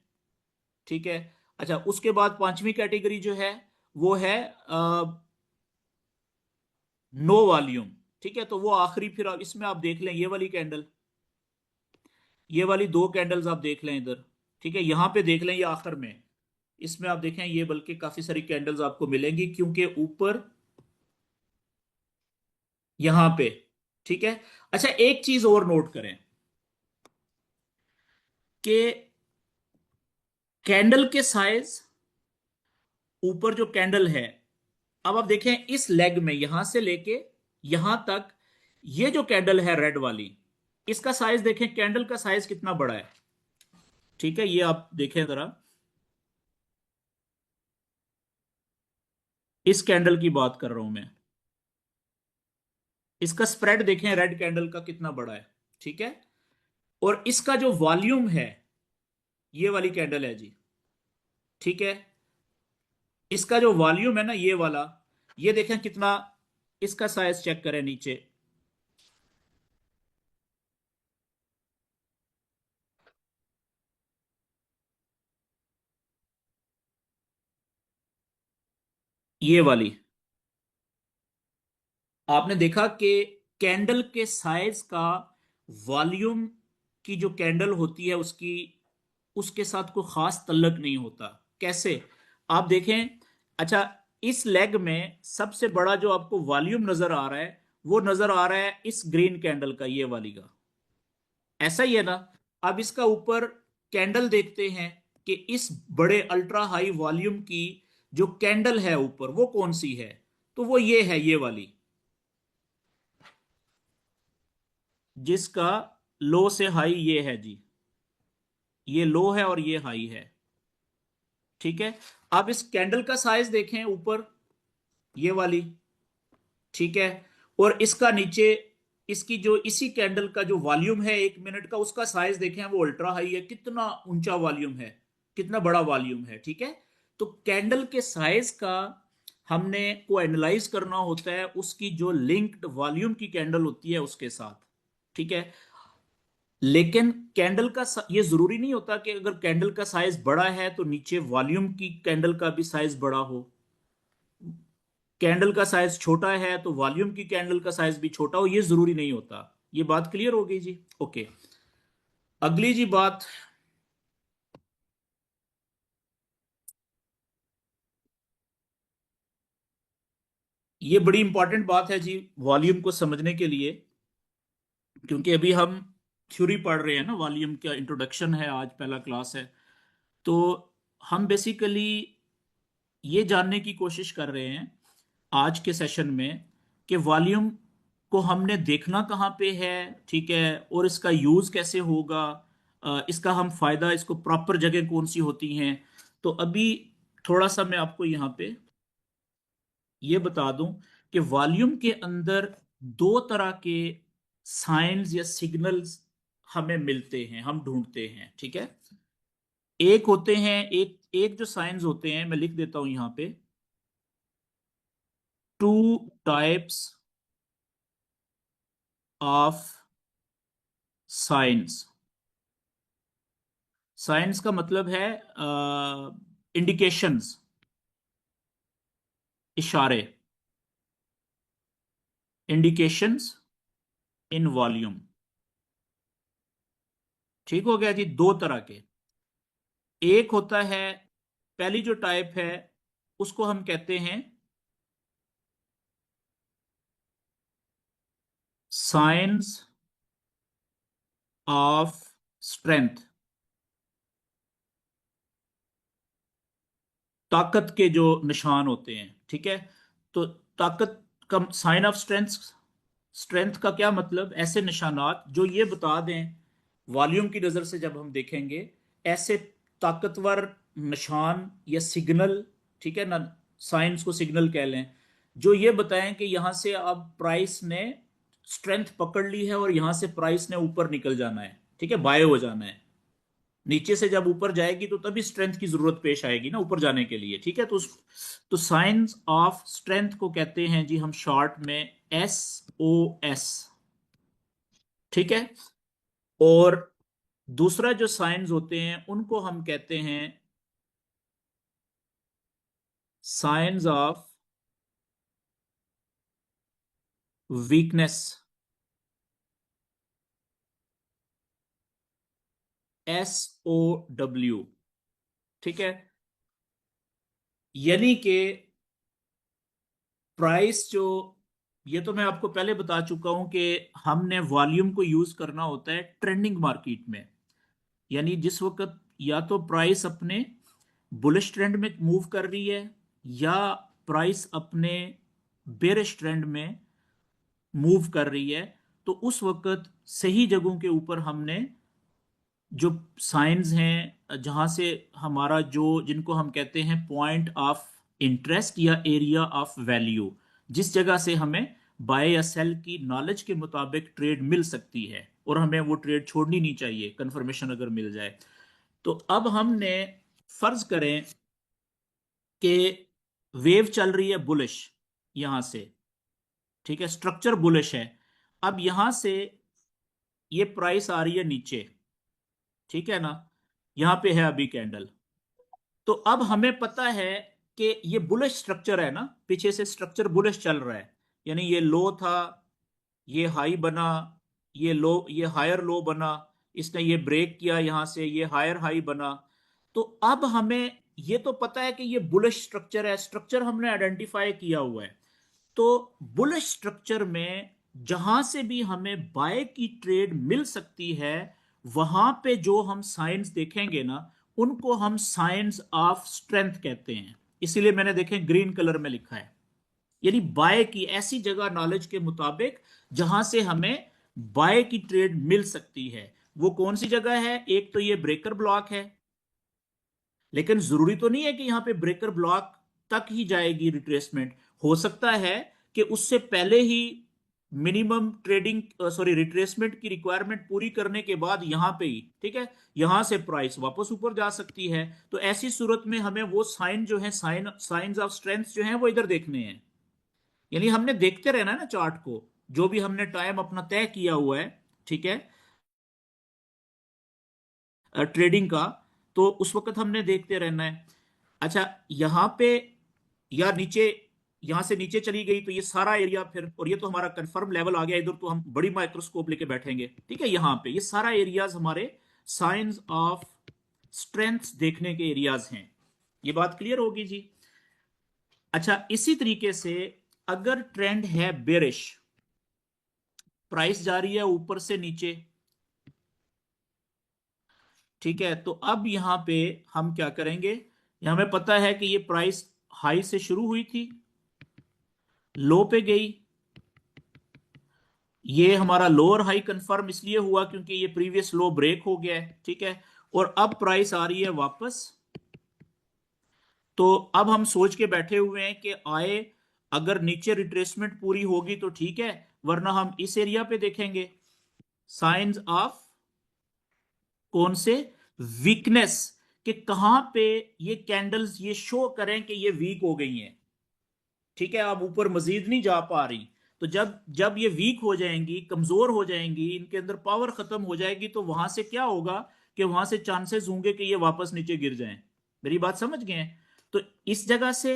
ठीक है। अच्छा, उसके बाद पांचवी कैटेगरी जो है वो है नो वॉल्यूम, ठीक है। तो वो आखिरी, फिर इसमें आप देख लें ये वाली कैंडल, ये वाली दो कैंडल्स आप देख लें इधर, ठीक है, यहां पे देख लें ये आखिर में। इसमें आप देखें, ये बल्कि काफी सारी कैंडल्स आपको मिलेंगी क्योंकि ऊपर यहां पे, ठीक है। अच्छा, एक चीज और नोट करें कि कैंडल के साइज, ऊपर जो कैंडल है, अब आप देखें इस लेग में यहां से लेके यहां तक, ये जो कैंडल है रेड वाली, इसका साइज देखें, कैंडल का साइज कितना बड़ा है, ठीक है। ये आप देखें जरा, इस कैंडल की बात कर रहा हूं मैं, इसका स्प्रेड देखें रेड कैंडल का कितना बड़ा है, ठीक है। और इसका जो वॉल्यूम है, ये वाली कैंडल है जी, ठीक है, इसका जो वॉल्यूम है ना, ये वाला, ये देखें कितना, इसका साइज चेक करें नीचे, ये वाली, आपने देखा कि कैंडल के साइज का वॉल्यूम की जो कैंडल होती है उसकी, उसके साथ कोई खास तल्लक नहीं होता। कैसे? आप देखें, अच्छा, इस लेग में सबसे बड़ा जो आपको वॉल्यूम नजर आ रहा है, वो नजर आ रहा है इस ग्रीन कैंडल का, ये वाली का, ऐसा ही है ना। अब इसका ऊपर कैंडल देखते हैं कि इस बड़े अल्ट्रा हाई वॉल्यूम की जो कैंडल है ऊपर, वो कौन सी है। तो वो ये है, ये वाली, जिसका लो से हाई ये है जी, ये लो है और ये हाई है, ठीक है। आप इस कैंडल का साइज देखें ऊपर, ये वाली, ठीक है। और इसका नीचे, इसकी जो इसी कैंडल का जो वॉल्यूम है 1 मिनट का, उसका साइज देखें, वो अल्ट्रा हाई है, कितना ऊंचा वॉल्यूम है, कितना बड़ा वॉल्यूम है, ठीक है। तो कैंडल के साइज का हमने को एनालाइज करना होता है उसकी जो लिंक्ड वॉल्यूम की कैंडल होती है उसके साथ, ठीक है। लेकिन कैंडल का ये जरूरी नहीं होता कि अगर कैंडल का साइज बड़ा है तो नीचे वॉल्यूम की कैंडल का भी साइज बड़ा हो। कैंडल का साइज छोटा है तो वॉल्यूम की कैंडल का साइज भी छोटा हो, ये जरूरी नहीं होता। ये बात क्लियर हो गई जी? ओके। अगली जी बात, ये बड़ी इंपॉर्टेंट बात है जी वॉल्यूम को समझने के लिए। क्योंकि अभी हम थ्योरी पढ़ रहे हैं ना, वॉल्यूम का इंट्रोडक्शन है, आज पहला क्लास है। तो हम बेसिकली ये जानने की कोशिश कर रहे हैं आज के सेशन में कि वॉल्यूम को हमने देखना कहाँ पे है, ठीक है, और इसका यूज कैसे होगा, इसका हम फायदा, इसको प्रॉपर जगह कौन सी होती हैं। तो अभी थोड़ा सा मैं आपको यहाँ पे ये बता दूं कि वॉल्यूम के अंदर दो तरह के साइंस या सिग्नल्स हमें मिलते हैं, हम ढूंढते हैं, ठीक है। एक होते हैं, एक एक जो साइंस होते हैं, मैं लिख देता हूं यहाँ पे, two types of science. Science का मतलब है इंडिकेशंस, इशारे, इंडिकेशंस इन वॉल्यूम। ठीक हो गया जी, दो तरह के। एक होता है, पहली जो टाइप है उसको हम कहते हैं साइंस ऑफ स्ट्रेंथ, ताकत के जो निशान होते हैं, ठीक है। तो ताकत का साइन ऑफ स्ट्रेंथ, स्ट्रेंथ का क्या मतलब, ऐसे निशानात जो ये बता दें वॉल्यूम की नजर से जब हम देखेंगे, ऐसे ताकतवर निशान या सिग्नल, ठीक है ना, साइंस को सिग्नल कह लें, जो ये बताएं कि यहां से अब प्राइस ने स्ट्रेंथ पकड़ ली है और यहां से प्राइस ने ऊपर निकल जाना है, ठीक है, बाय हो जाना है। नीचे से जब ऊपर जाएगी तो तभी स्ट्रेंथ की जरूरत पेश आएगी ना ऊपर जाने के लिए, ठीक है। तो साइंस ऑफ स्ट्रेंथ को कहते हैं जी हम शॉर्ट में SOS, ठीक है। और दूसरा जो साइंस होते हैं उनको हम कहते हैं साइंस ऑफ वीकनेस, SOW, ठीक है। यानी कि प्राइस जो, ये तो मैं आपको पहले बता चुका हूं कि हमने वॉल्यूम को यूज करना होता है ट्रेंडिंग मार्केट में। यानी जिस वक्त या तो प्राइस अपने बुलिश ट्रेंड में मूव कर रही है, या प्राइस अपने बेरिश ट्रेंड में मूव कर रही है, तो उस वक्त सही जगहों के ऊपर हमने जो साइंस हैं, जहां से हमारा जो, जिनको हम कहते हैं पॉइंट ऑफ इंटरेस्ट या एरिया ऑफ वैल्यू, जिस जगह से हमें बाय या सेल की नॉलेज के मुताबिक ट्रेड मिल सकती है और हमें वो ट्रेड छोड़नी नहीं चाहिए कंफर्मेशन अगर मिल जाए। तो अब हमने फर्ज करें कि वेव चल रही है बुलिश यहां से, ठीक है, स्ट्रक्चर बुलिश है। अब यहां से ये प्राइस आ रही है नीचे, ठीक है ना, यहां पे है अभी कैंडल। तो अब हमें पता है कि ये बुलिश स्ट्रक्चर है ना, पीछे से स्ट्रक्चर बुलिश चल रहा है। यानी ये लो था, ये हाई बना, ये लो, ये हायर लो बना, इसने ये ब्रेक किया यहां से, ये हायर हाई बना। तो अब हमें ये तो पता है कि ये बुलिश स्ट्रक्चर है, स्ट्रक्चर हमने आइडेंटिफाई किया हुआ है। तो बुलिश स्ट्रक्चर में जहां से भी हमें बाय की ट्रेड मिल सकती है, वहां पे जो हम साइंस देखेंगे ना, उनको हम साइंस ऑफ स्ट्रेंथ कहते हैं। इसीलिए मैंने देखें ग्रीन कलर में लिखा है। यानी बाय की ऐसी जगह नॉलेज के मुताबिक जहां से हमें बाय की ट्रेड मिल सकती है, वो कौन सी जगह है। एक तो ये ब्रेकर ब्लॉक है, लेकिन जरूरी तो नहीं है कि यहां पे ब्रेकर ब्लॉक तक ही जाएगी रिट्रेसमेंट। हो सकता है कि उससे पहले ही मिनिमम ट्रेडिंग, सॉरी, रिट्रेसमेंट की रिक्वायरमेंट पूरी करने के बाद यहां पे ही, ठीक है, यहां से प्राइस वापस ऊपर जा सकती है। तो ऐसी सूरत में हमें वो साइन जो है, साइंस ऑफ स्ट्रेंथ जो है वो इधर देखने हैं। यानी हमने देखते रहना है ना चार्ट को, जो भी हमने टाइम अपना तय किया हुआ है, ठीक है, ट्रेडिंग का, तो उस वक्त हमने देखते रहना है। अच्छा, यहाँ पे या नीचे, यहां से नीचे चली गई तो ये सारा एरिया फिर, और ये तो हमारा कंफर्म लेवल आ गया, इधर तो हम बड़ी माइक्रोस्कोप लेके बैठेंगे, ठीक है। यहाँ पे ये सारा एरियाज हमारे साइंस ऑफ स्ट्रेंथ देखने के एरियाज हैं। ये बात क्लियर होगी जी। अच्छा, इसी तरीके से अगर ट्रेंड है बेरिश, प्राइस जा रही है ऊपर से नीचे। ठीक है, तो अब यहां पे हम क्या करेंगे, हमें पता है कि ये प्राइस हाई से शुरू हुई थी, लो पे गई। ये हमारा लोअर हाई कंफर्म इसलिए हुआ क्योंकि ये प्रीवियस लो ब्रेक हो गया है। ठीक है, और अब प्राइस आ रही है वापस। तो अब हम सोच के बैठे हुए हैं कि आए, अगर नीचे रिट्रेसमेंट पूरी होगी तो ठीक है, वरना हम इस एरिया पे देखेंगे साइंस ऑफ, कौन से, वीकनेस, कि कहां पे ये कैंडल्स ये शो करें कि ये वीक हो गई हैं। ठीक है, अब ऊपर मजीद नहीं जा पा रही। तो जब जब ये वीक हो जाएंगी, कमजोर हो जाएंगी, इनके अंदर पावर खत्म हो जाएगी, तो वहां से क्या होगा कि वहां से चांसेस होंगे कि ये वापस नीचे गिर जाएं। मेरी बात समझ गए हैं? तो इस जगह से,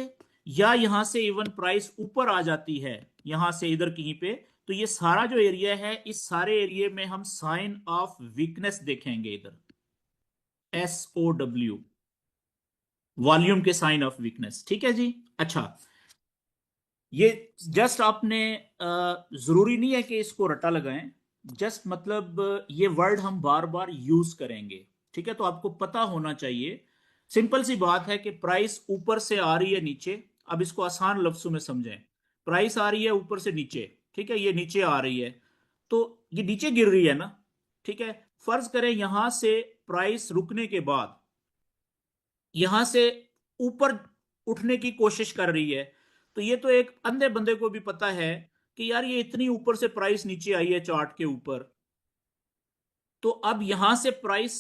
या यहां से इवन प्राइस ऊपर आ जाती है, यहां से इधर कहीं पे, तो ये सारा जो एरिया है, इस सारे एरिया में हम साइन ऑफ वीकनेस देखेंगे इधर, SOW, वॉल्यूम के साइन ऑफ वीकनेस। ठीक है जी। अच्छा, ये जस्ट आपने जरूरी नहीं है कि इसको रटा लगाएं, जस्ट मतलब ये वर्ड हम बार बार यूज करेंगे। ठीक है, तो आपको पता होना चाहिए। सिंपल सी बात है कि प्राइस ऊपर से आ रही है नीचे। अब इसको आसान लफ्जों में समझें, प्राइस आ रही है ऊपर से नीचे। ठीक है, ये नीचे आ रही है, तो ये नीचे गिर रही है ना। ठीक है, फर्ज करें यहां से प्राइस रुकने के बाद यहां से ऊपर उठने की कोशिश कर रही है, तो ये तो एक अंधे बंदे को भी पता है कि यार ये इतनी ऊपर से प्राइस नीचे आई है चार्ट के ऊपर। तो अब यहां से प्राइस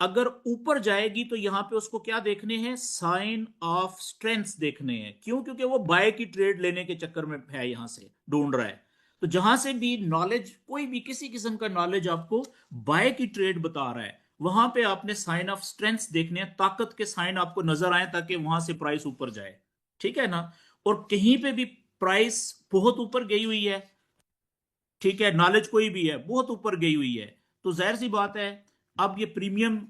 अगर ऊपर जाएगी तो यहां पे उसको क्या देखने हैं, साइन ऑफ स्ट्रेंथ देखने हैं। क्यों? क्योंकि वो बाय की ट्रेड लेने के चक्कर में है, यहां से ढूंढ रहा है। तो जहां से भी नॉलेज, कोई भी किसी किस्म का नॉलेज आपको बाय की ट्रेड बता रहा है, वहां पे आपने साइन ऑफ स्ट्रेंथ देखने हैं, ताकत के साइन आपको नजर आए, ताकि वहां से प्राइस ऊपर जाए। ठीक है ना? और कहीं पे भी प्राइस बहुत ऊपर गई हुई है, ठीक है, नॉलेज कोई भी है बहुत ऊपर गई हुई है, तो जाहिर सी बात है, अब ये प्रीमियम,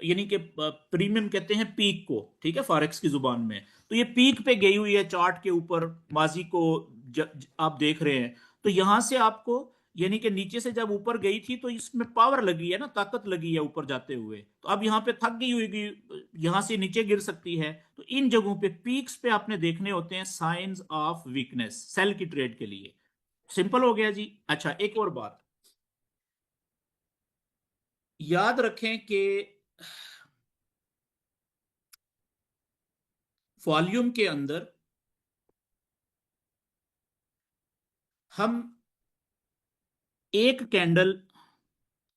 यानी कि प्रीमियम कहते हैं पीक को, ठीक है, फॉरेक्स की जुबान में। तो ये पीक पे गई हुई है चार्ट के ऊपर, माजी को आप देख रहे हैं। तो यहां से आपको, यानी कि नीचे से जब ऊपर गई थी तो इसमें पावर लगी है ना, ताकत लगी है ऊपर जाते हुए। तो अब यहाँ पे थक गई हुई, यहां से नीचे गिर सकती है। तो इन जगहों पे, पीक्स पे आपने देखने होते हैं साइंस ऑफ वीकनेस, सेल की ट्रेड के लिए। सिंपल हो गया जी। अच्छा, एक और बात याद रखें कि वॉल्यूम के अंदर हम एक कैंडल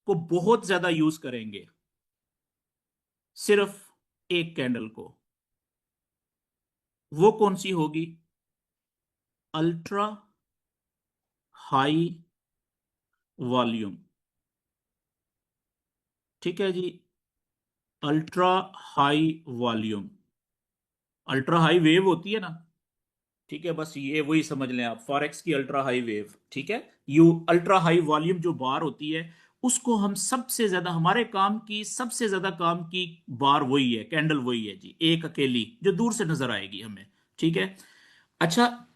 को बहुत ज्यादा यूज करेंगे, सिर्फ एक कैंडल को। वो कौन सी होगी? Ultra high volume. ठीक है जी, ultra high volume, ultra high wave होती है ना। ठीक है, बस ये वही समझ लें आप, फॉरेक्स की अल्ट्रा हाई वेव। ठीक है, यू अल्ट्रा हाई वॉल्यूम जो बार होती है, उसको हम सबसे ज्यादा, हमारे काम की सबसे ज्यादा काम की बार वही है, कैंडल वही है जी, एक अकेली जो दूर से नजर आएगी हमें। ठीक है। अच्छा,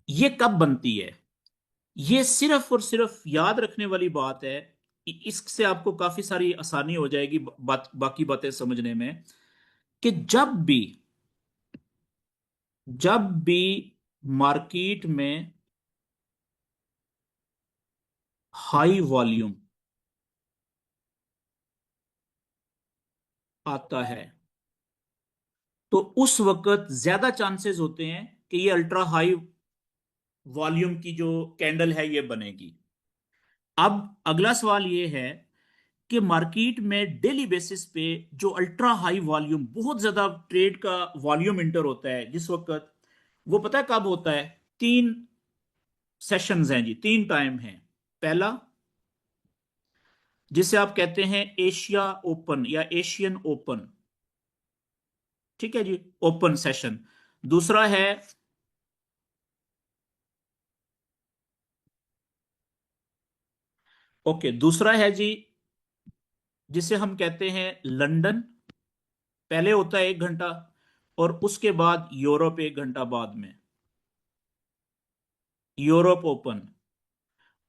ये कब बनती है? ये सिर्फ और सिर्फ याद रखने वाली बात है, इससे आपको काफी सारी आसानी हो जाएगी बाकी बातें समझने में, कि जब भी मार्केट में हाई वॉल्यूम आता है, तो उस वक्त ज्यादा चांसेस होते हैं कि ये अल्ट्रा हाई वॉल्यूम की जो कैंडल है ये बनेगी। अब अगला सवाल ये है कि मार्केट में डेली बेसिस पे जो अल्ट्रा हाई वॉल्यूम, बहुत ज्यादा ट्रेड का वॉल्यूम इंटर होता है जिस वक्त, वो पता है कब होता है? तीन सेशंस हैं जी, तीन टाइम हैं। पहला, जिसे आप कहते हैं एशिया ओपन या एशियन ओपन, ठीक है जी, ओपन सेशन। दूसरा है, ओके, दूसरा है जी जिसे हम कहते हैं लंदन, पहले होता है 1 घंटा, और उसके बाद यूरोप 1 घंटा बाद में, यूरोप ओपन।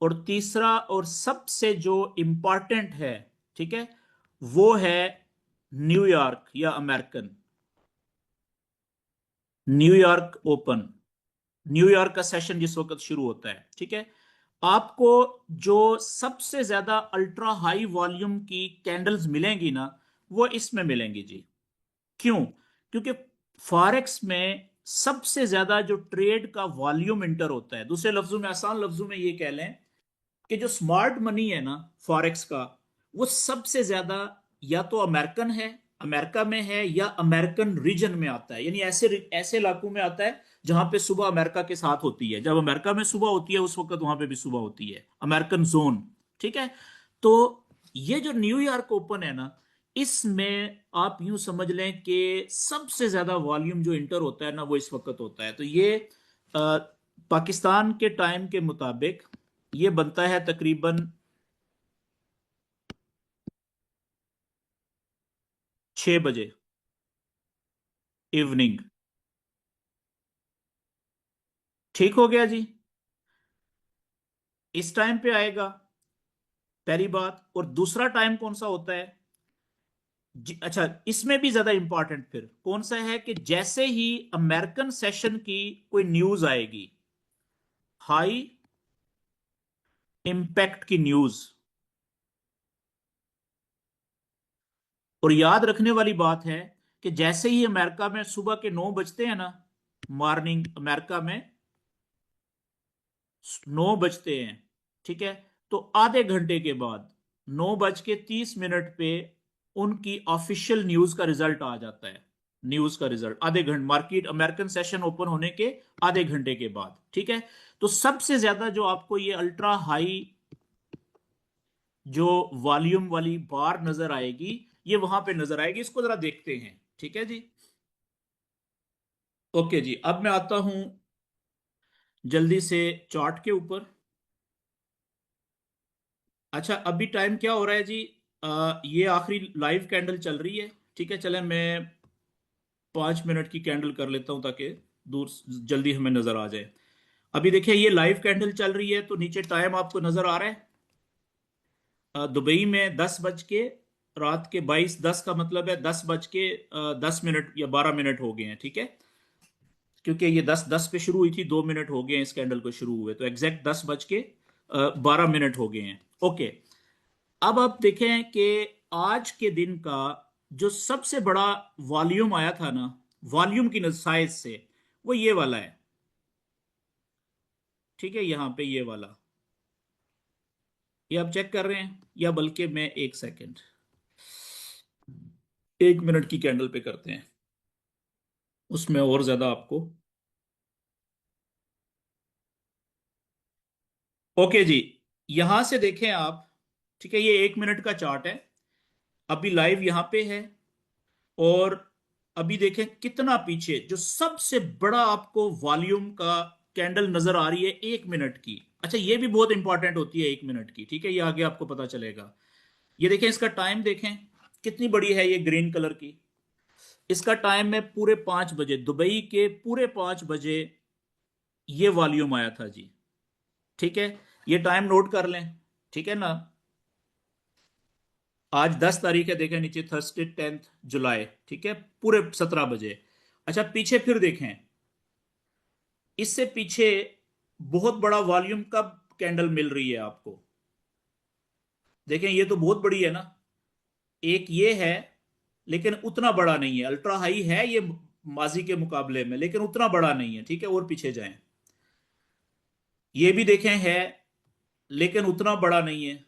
और तीसरा और सबसे जो इंपॉर्टेंट है, ठीक है, वो है न्यूयॉर्क या अमेरिकन, न्यूयॉर्क ओपन, न्यूयॉर्क का सेशन जिस वक्त शुरू होता है, ठीक है। आपको जो सबसे ज्यादा अल्ट्रा हाई वॉल्यूम की कैंडल्स मिलेंगी ना, वो इसमें मिलेंगी जी। क्यों? क्योंकि फॉरेक्स में सबसे ज्यादा जो ट्रेड का वॉल्यूम इंटर होता है, दूसरे लफ्जों में, आसान लफ्जों में ये कह लें कि जो स्मार्ट मनी है ना फॉरेक्स का, वो सबसे ज्यादा या तो अमेरिकन है, अमेरिका में है, या अमेरिकन रीजन में आता है, यानी ऐसे ऐसे इलाकों में आता है जहां पे सुबह अमेरिका के साथ होती है। जब अमेरिका में सुबह होती है उस वक्त वहां पे भी सुबह होती है, अमेरिकन जोन, ठीक है। तो ये जो न्यूयॉर्क ओपन है ना, इसमें आप यूं समझ लें कि सबसे ज्यादा वॉल्यूम जो इंटर होता है ना, वो इस वक्त होता है। तो ये अ, पाकिस्तान के टाइम के मुताबिक ये बनता है तकरीबन 6 बजे इवनिंग। ठीक हो गया जी, इस टाइम पे आएगा, पहली बात। और दूसरा टाइम कौन सा होता है अच्छा, इसमें भी ज्यादा इंपॉर्टेंट फिर कौन सा है कि जैसे ही अमेरिकन सेशन की कोई न्यूज आएगी, हाई इंपैक्ट की न्यूज। और याद रखने वाली बात है कि जैसे ही अमेरिका में सुबह के 9 बजते हैं ना, मॉर्निंग अमेरिका में 9 बजते हैं, ठीक है, तो आधे घंटे के बाद 9 बज के 30 मिनट पे उनकी ऑफिशियल न्यूज का रिजल्ट आ जाता है। न्यूज का रिजल्ट आधे घंटे, मार्केट अमेरिकन सेशन ओपन होने के आधे घंटे के बाद, ठीक है। तो सबसे ज्यादा जो आपको ये अल्ट्रा हाई जो वॉल्यूम वाली बार नजर आएगी, ये वहां पे नजर आएगी, इसको जरा देखते हैं, ठीक है जी। ओके जी, अब मैं आता हूं जल्दी से चार्ट के ऊपर। अच्छा, अभी टाइम क्या हो रहा है जी? ये आखिरी लाइव कैंडल चल रही है, ठीक है। चले मैं 5 मिनट की कैंडल कर लेता हूं ताकि दूर जल्दी हमें नजर आ जाए। अभी देखिए ये लाइव कैंडल चल रही है, तो नीचे टाइम आपको नजर आ रहा है। दुबई में 10 बज के, रात के 22:10 का मतलब है 10 बज के 10 मिनट या 12 मिनट हो गए हैं, ठीक है। क्योंकि ये 10:10 पे शुरू हुई थी, 2 मिनट हो गए हैं इस कैंडल को शुरू हुए, तो एग्जैक्ट 10 बज के 12 मिनट हो गए हैं। ओके, अब आप देखें कि आज के दिन का जो सबसे बड़ा वॉल्यूम आया था ना, वॉल्यूम की साइज से, वो ये वाला है, ठीक है, यहां पे ये वाला। ये आप चेक कर रहे हैं, या बल्कि मैं 1 सेकंड, 1 मिनट की कैंडल पे करते हैं, उसमें और ज्यादा आपको। ओके जी, यहां से देखें आप, ठीक है, ये 1 मिनट का चार्ट है, अभी लाइव यहां पे है। और अभी देखें कितना पीछे, जो सबसे बड़ा आपको वॉल्यूम का कैंडल नजर आ रही है 1 मिनट की। अच्छा, ये भी बहुत इंपॉर्टेंट होती है 1 मिनट की, ठीक है, ये आगे आपको पता चलेगा। ये देखें, इसका टाइम देखें कितनी बड़ी है ये ग्रीन कलर की। इसका टाइम है पूरे 5 बजे, दुबई के पूरे 5 बजे ये वॉल्यूम आया था जी, ठीक है। ये टाइम नोट कर लें, ठीक है ना। आज 10 तारीख है, देखें नीचे, थर्सडे 10 जुलाई, ठीक है, पूरे 17 बजे। अच्छा, पीछे फिर देखें, इससे पीछे बहुत बड़ा वॉल्यूम कब कैंडल मिल रही है आपको? देखें, ये तो बहुत बड़ी है ना, एक ये है, लेकिन उतना बड़ा नहीं है, अल्ट्रा हाई है ये माजी के मुकाबले में, लेकिन उतना बड़ा नहीं है, ठीक है। और पीछे जाएं, ये भी देखें है, लेकिन उतना बड़ा नहीं है।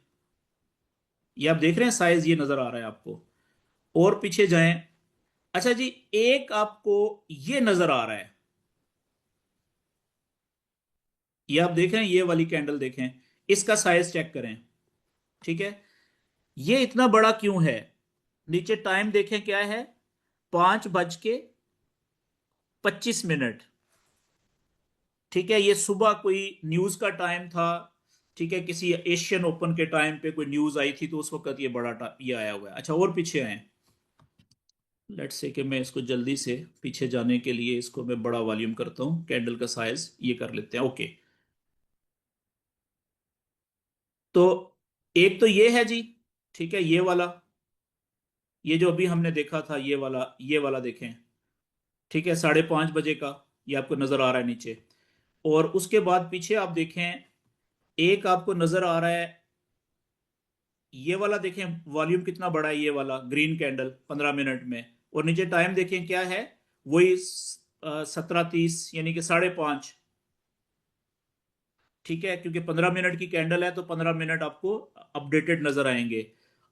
ये आप देख रहे हैं, साइज ये नजर आ रहा है आपको। और पीछे जाएं, अच्छा जी, एक आपको ये नजर आ रहा है, ये आप देख रहे हैं, ये वाली कैंडल देखें, इसका साइज चेक करें, ठीक है। ये इतना बड़ा क्यों है? नीचे टाइम देखें क्या है, 5:25, ठीक है। ये सुबह कोई न्यूज का टाइम था, ठीक है, किसी एशियन ओपन के टाइम पे कोई न्यूज आई थी, तो उस वक्त ये बड़ा ये आया हुआ है। अच्छा, और पीछे आए, लेट्स से कि मैं इसको जल्दी से पीछे जाने के लिए इसको मैं बड़ा वॉल्यूम करता हूँ, कैंडल का साइज ये कर लेते हैं, ओके। तो एक तो ये है जी, ठीक है, ये वाला, ये जो अभी हमने देखा था, ये वाला देखें, ठीक है, 5:30 बजे का, ये आपको नजर आ रहा है नीचे। और उसके बाद पीछे आप देखें, एक आपको नजर आ रहा है, ये वाला देखें, वॉल्यूम कितना बड़ा है, ये वाला ग्रीन कैंडल 15 मिनट में। और नीचे टाइम देखें क्या है, वही 17:30, यानी कि 5:30। ठीक है, क्योंकि 15 मिनट की कैंडल है तो 15 मिनट आपको अपडेटेड नजर आएंगे।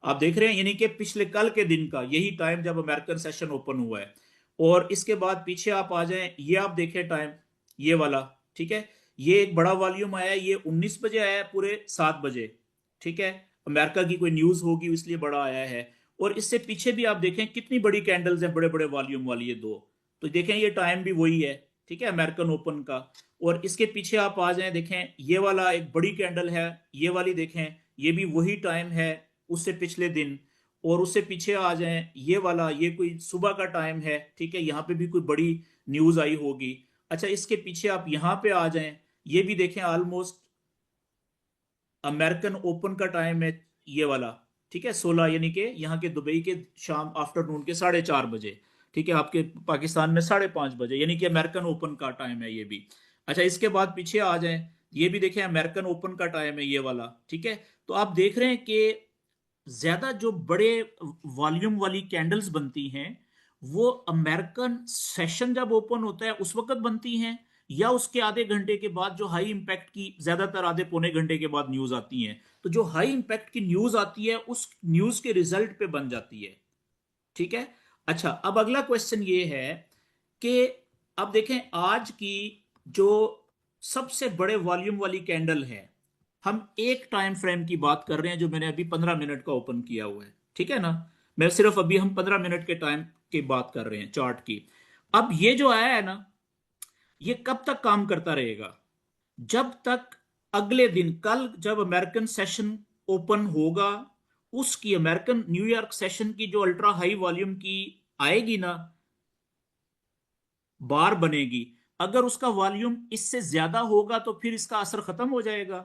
आप देख रहे हैं, यानी कि पिछले कल के दिन का यही टाइम जब अमेरिकन सेशन ओपन हुआ है। और इसके बाद पीछे आप आ जाएं, ये आप देखें टाइम, ये वाला, ठीक है, ये एक बड़ा वॉल्यूम आया है, ये 19 बजे आया है, पूरे 7 बजे। ठीक है, अमेरिका की कोई न्यूज होगी इसलिए बड़ा आया है। और इससे पीछे भी आप देखें कितनी बड़ी कैंडल्स हैं, बड़े बड़े वॉल्यूम वाली, ये दो। तो देखें ये टाइम भी वही है, ठीक है, अमेरिकन ओपन का। और इसके पीछे आप आ जाएं, देखें ये वाला एक बड़ी कैंडल है, ये वाली देखें, ये भी वही टाइम है उससे पिछले दिन। और उससे पीछे आ जाएं, ये वाला, ये कोई सुबह का टाइम है, ठीक है, यहाँ पे भी कोई बड़ी न्यूज आई होगी। अच्छा, इसके पीछे आप यहाँ पे आ जाएं, ये भी देखें, ऑलमोस्ट अमेरिकन ओपन का टाइम है, ये वाला, ठीक है, 16, यानी कि यहाँ के दुबई के शाम आफ्टरनून के 4:30 बजे। ठीक है, आपके पाकिस्तान में 5:30 बजे, यानी कि अमेरिकन ओपन का टाइम है ये भी। अच्छा, इसके बाद पीछे आ जाएं, ये भी देखें, अमेरिकन ओपन का टाइम है ये वाला। ठीक है, तो आप देख रहे हैं कि ज्यादा जो बड़े वॉल्यूम वाली कैंडल्स बनती हैं, वो अमेरिकन सेशन जब ओपन होता है उस वक्त बनती हैं, या उसके आधे घंटे के बाद, जो हाई इंपैक्ट की, ज्यादातर आधे पौने घंटे के बाद न्यूज आती हैं। तो जो हाई इंपैक्ट की न्यूज आती है उस न्यूज के रिजल्ट पे बन जाती है। ठीक है। अच्छा, अब अगला क्वेश्चन ये है कि अब देखें, आज की जो सबसे बड़े वॉल्यूम वाली कैंडल है, हम एक टाइम फ्रेम की बात कर रहे हैं, जो मैंने अभी 15 मिनट का ओपन किया हुआ है, ठीक है ना। मैं सिर्फ अभी हम 15 मिनट के टाइम की बात कर रहे हैं, चार्ट की। अब ये जो आया है ना, ये कब तक काम करता रहेगा? जब तक अगले दिन, कल जब अमेरिकन सेशन ओपन होगा, उसकी अमेरिकन न्यूयॉर्क सेशन की जो अल्ट्रा हाई वॉल्यूम की आएगी ना, बार बनेगी, अगर उसका वॉल्यूम इससे ज्यादा होगा तो फिर इसका असर खत्म हो जाएगा।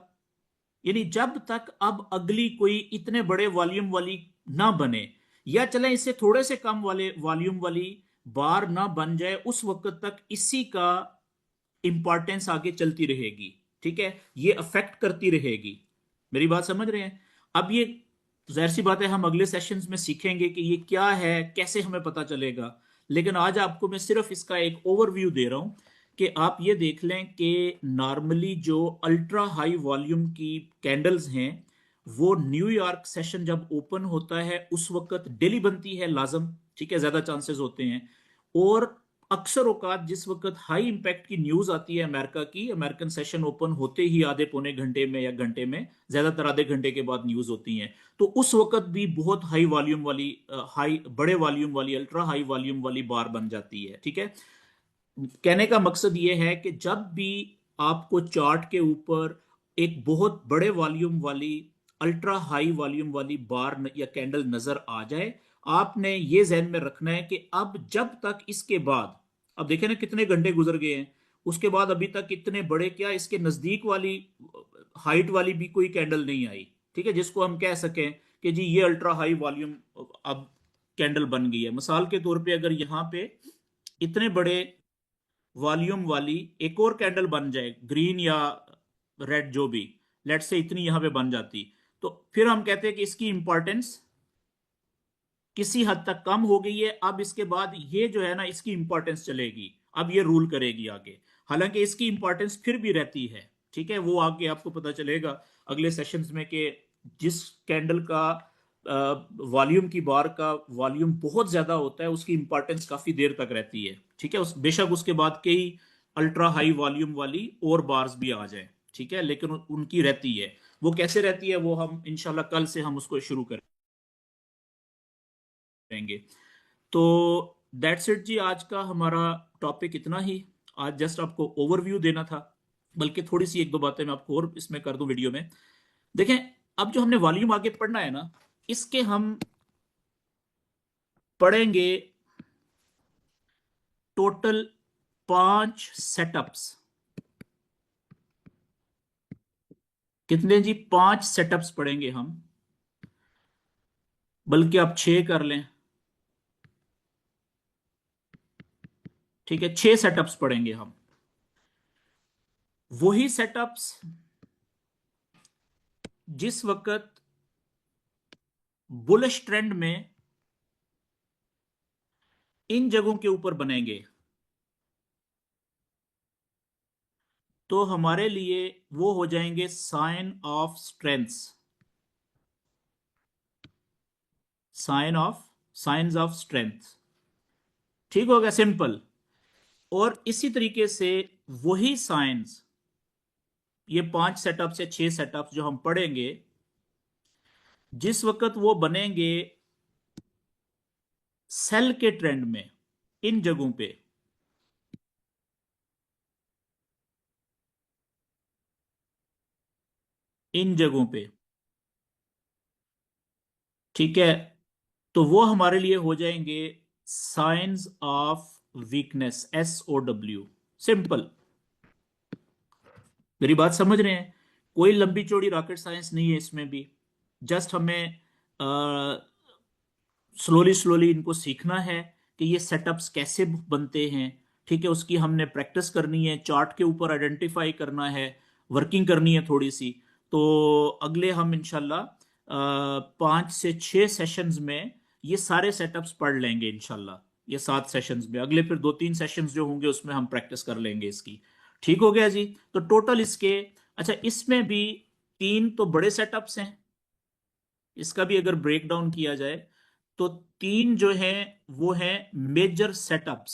यानी जब तक अब अगली कोई इतने बड़े वॉल्यूम वाली ना बने, या चले इससे थोड़े से कम वाले वॉल्यूम वाली बार ना बन जाए, उस वक्त तक इसी का इंपॉर्टेंस आगे चलती रहेगी। ठीक है, ये अफेक्ट करती रहेगी। मेरी बात समझ रहे हैं? अब ये जाहिर सी बात है, हम अगले सेशंस में सीखेंगे कि ये क्या है, कैसे हमें पता चलेगा। लेकिन आज आपको मैं सिर्फ इसका एक ओवरव्यू दे रहा हूं कि आप ये देख लें कि नॉर्मली जो अल्ट्रा हाई वॉल्यूम की कैंडल्स हैं, वो न्यूयॉर्क सेशन जब ओपन होता है उस वक्त डेली बनती है लाजम। ठीक है, ज्यादा चांसेस होते हैं। और अक्सर औकात जिस वक्त हाई इंपैक्ट की न्यूज आती है अमेरिका की, अमेरिकन सेशन ओपन होते ही आधे पौने घंटे में या घंटे में, ज्यादातर आधे घंटे के बाद न्यूज होती हैं, तो उस वक्त भी बहुत हाई वॉल्यूम वाली, हाई बड़े वॉल्यूम वाली, अल्ट्रा हाई वॉल्यूम वाली बार बन जाती है। ठीक है, कहने का मकसद ये है कि जब भी आपको चार्ट के ऊपर एक बहुत बड़े वॉल्यूम वाली, अल्ट्रा हाई वॉल्यूम वाली बार या कैंडल नजर आ जाए, आपने ये जहन में रखना है कि अब जब तक इसके बाद, अब देखें ना कितने घंटे गुजर गए हैं, उसके बाद अभी तक इतने बड़े, क्या इसके नजदीक वाली हाइट वाली भी कोई कैंडल नहीं आई, ठीक है, जिसको हम कह सकें कि जी ये अल्ट्रा हाई वॉल्यूम अब कैंडल बन गई है। मिसाल के तौर पे अगर यहाँ पे इतने बड़े वॉल्यूम वाली एक और कैंडल बन जाए, ग्रीन या रेड जो भी, लेट से इतनी यहां पे बन जाती, तो फिर हम कहते हैं कि इसकी इंपॉर्टेंस किसी हद तक कम हो गई है। अब इसके बाद ये जो है ना, इसकी इंपॉर्टेंस चलेगी, अब ये रूल करेगी आगे। हालांकि इसकी इंपॉर्टेंस फिर भी रहती है, ठीक है, वो आगे आपको पता चलेगा अगले सेशंस में कि जिस कैंडल का वॉल्यूम की बार का वॉल्यूम बहुत ज्यादा होता है, उसकी इंपॉर्टेंस काफी देर तक रहती है। ठीक है, बेशक उसके बाद कई अल्ट्रा हाई वॉल्यूम वाली और बार्स भी आ जाए, ठीक है, लेकिन उनकी रहती है। वो कैसे रहती है, वो हम इंशाल्लाह कल से हम उसको शुरू करेंगे। तो दैट्स इट जी, आज का हमारा टॉपिक इतना ही। आज जस्ट आपको ओवरव्यू देना था, बल्कि थोड़ी सी एक दो बातें मैं आपको और इसमें कर दूं वीडियो में। देखें, अब जो हमने वॉल्यूम आगे पढ़ना है ना, इसके हम पढ़ेंगे टोटल 5 सेटअप्स। कितने जी? 5 सेटअप्स पढ़ेंगे हम, बल्कि आप 6 कर लें। ठीक है, 6 सेटअप्स पढ़ेंगे हम। वही सेटअप्स जिस वक्त बुलिश ट्रेंड में इन जगहों के ऊपर बनेंगे, तो हमारे लिए वो हो जाएंगे sign of strengths. Sign of signs of strength. ठीक हो गया, सिंपल। और इसी तरीके से वही साइंस, ये 5 सेटअप्स या 6 सेटअप्स जो हम पढ़ेंगे, जिस वक्त वो बनेंगे सेल के ट्रेंड में, इन जगहों पे, इन जगहों पे, ठीक है, तो वो हमारे लिए हो जाएंगे science of weakness, SOW। Simple. मेरी बात समझ रहे हैं? कोई लंबी चौड़ी रॉकेट साइंस नहीं है इसमें भी। जस्ट हमें स्लोली स्लोली इनको सीखना है कि ये सेटअप्स कैसे बनते हैं। ठीक है, उसकी हमने प्रैक्टिस करनी है, चार्ट के ऊपर आइडेंटिफाई करना है, वर्किंग करनी है थोड़ी सी। तो अगले हम इंशाल्लाह 5 से 6 सेशंस में ये सारे सेटअप्स पढ़ लेंगे इंशाल्लाह। ये 7 सेशंस में, अगले फिर 2-3 सेशंस जो होंगे उसमें हम प्रैक्टिस कर लेंगे इसकी। ठीक हो गया जी? तो टोटल इसके, अच्छा इसमें भी 3 तो बड़े सेटअप्स हैं। इसका भी अगर ब्रेक डाउन किया जाए तो 3 जो है वो है मेजर सेटअप्स,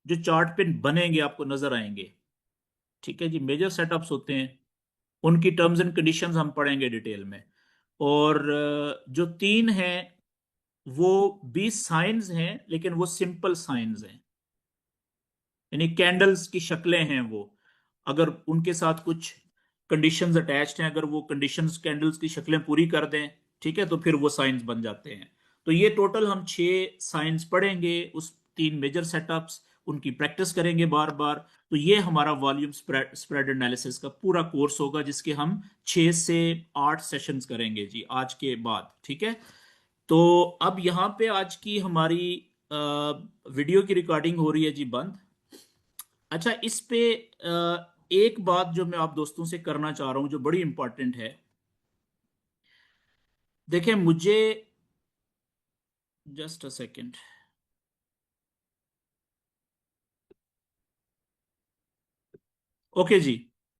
जो चार्ट पे बनेंगे आपको नजर आएंगे। ठीक है जी, मेजर सेटअप्स होते हैं, उनकी टर्म्स एंड कंडीशंस हम पढ़ेंगे डिटेल में। और जो 3 हैं वो भी साइंस हैं, लेकिन वो सिंपल साइंस हैं, यानी कैंडल्स की शक्लें हैं वो। अगर उनके साथ कुछ कंडीशंस अटैच्ड हैं, अगर वो कंडीशंस कैंडल्स की शक्लें पूरी कर दें, ठीक है, तो फिर वो साइंस बन जाते हैं। तो ये टोटल हम 6 साइंस पढ़ेंगे, उस 3 मेजर सेटअप्स, उनकी प्रैक्टिस करेंगे बार बार। तो ये हमारा वॉल्यूम स्प्रेड स्प्रेड एनालिसिस का पूरा कोर्स होगा, जिसके हम 6 से 8 सेशंस करेंगे जी आज के बाद। ठीक है, तो अब यहाँ पे आज की हमारी वीडियो की रिकॉर्डिंग हो रही है जी बंद। अच्छा, इस पे एक बात जो मैं आप दोस्तों से करना चाह रहा हूं, जो बड़ी इंपॉर्टेंट है। देखें मुझे, just a second. Okay ji.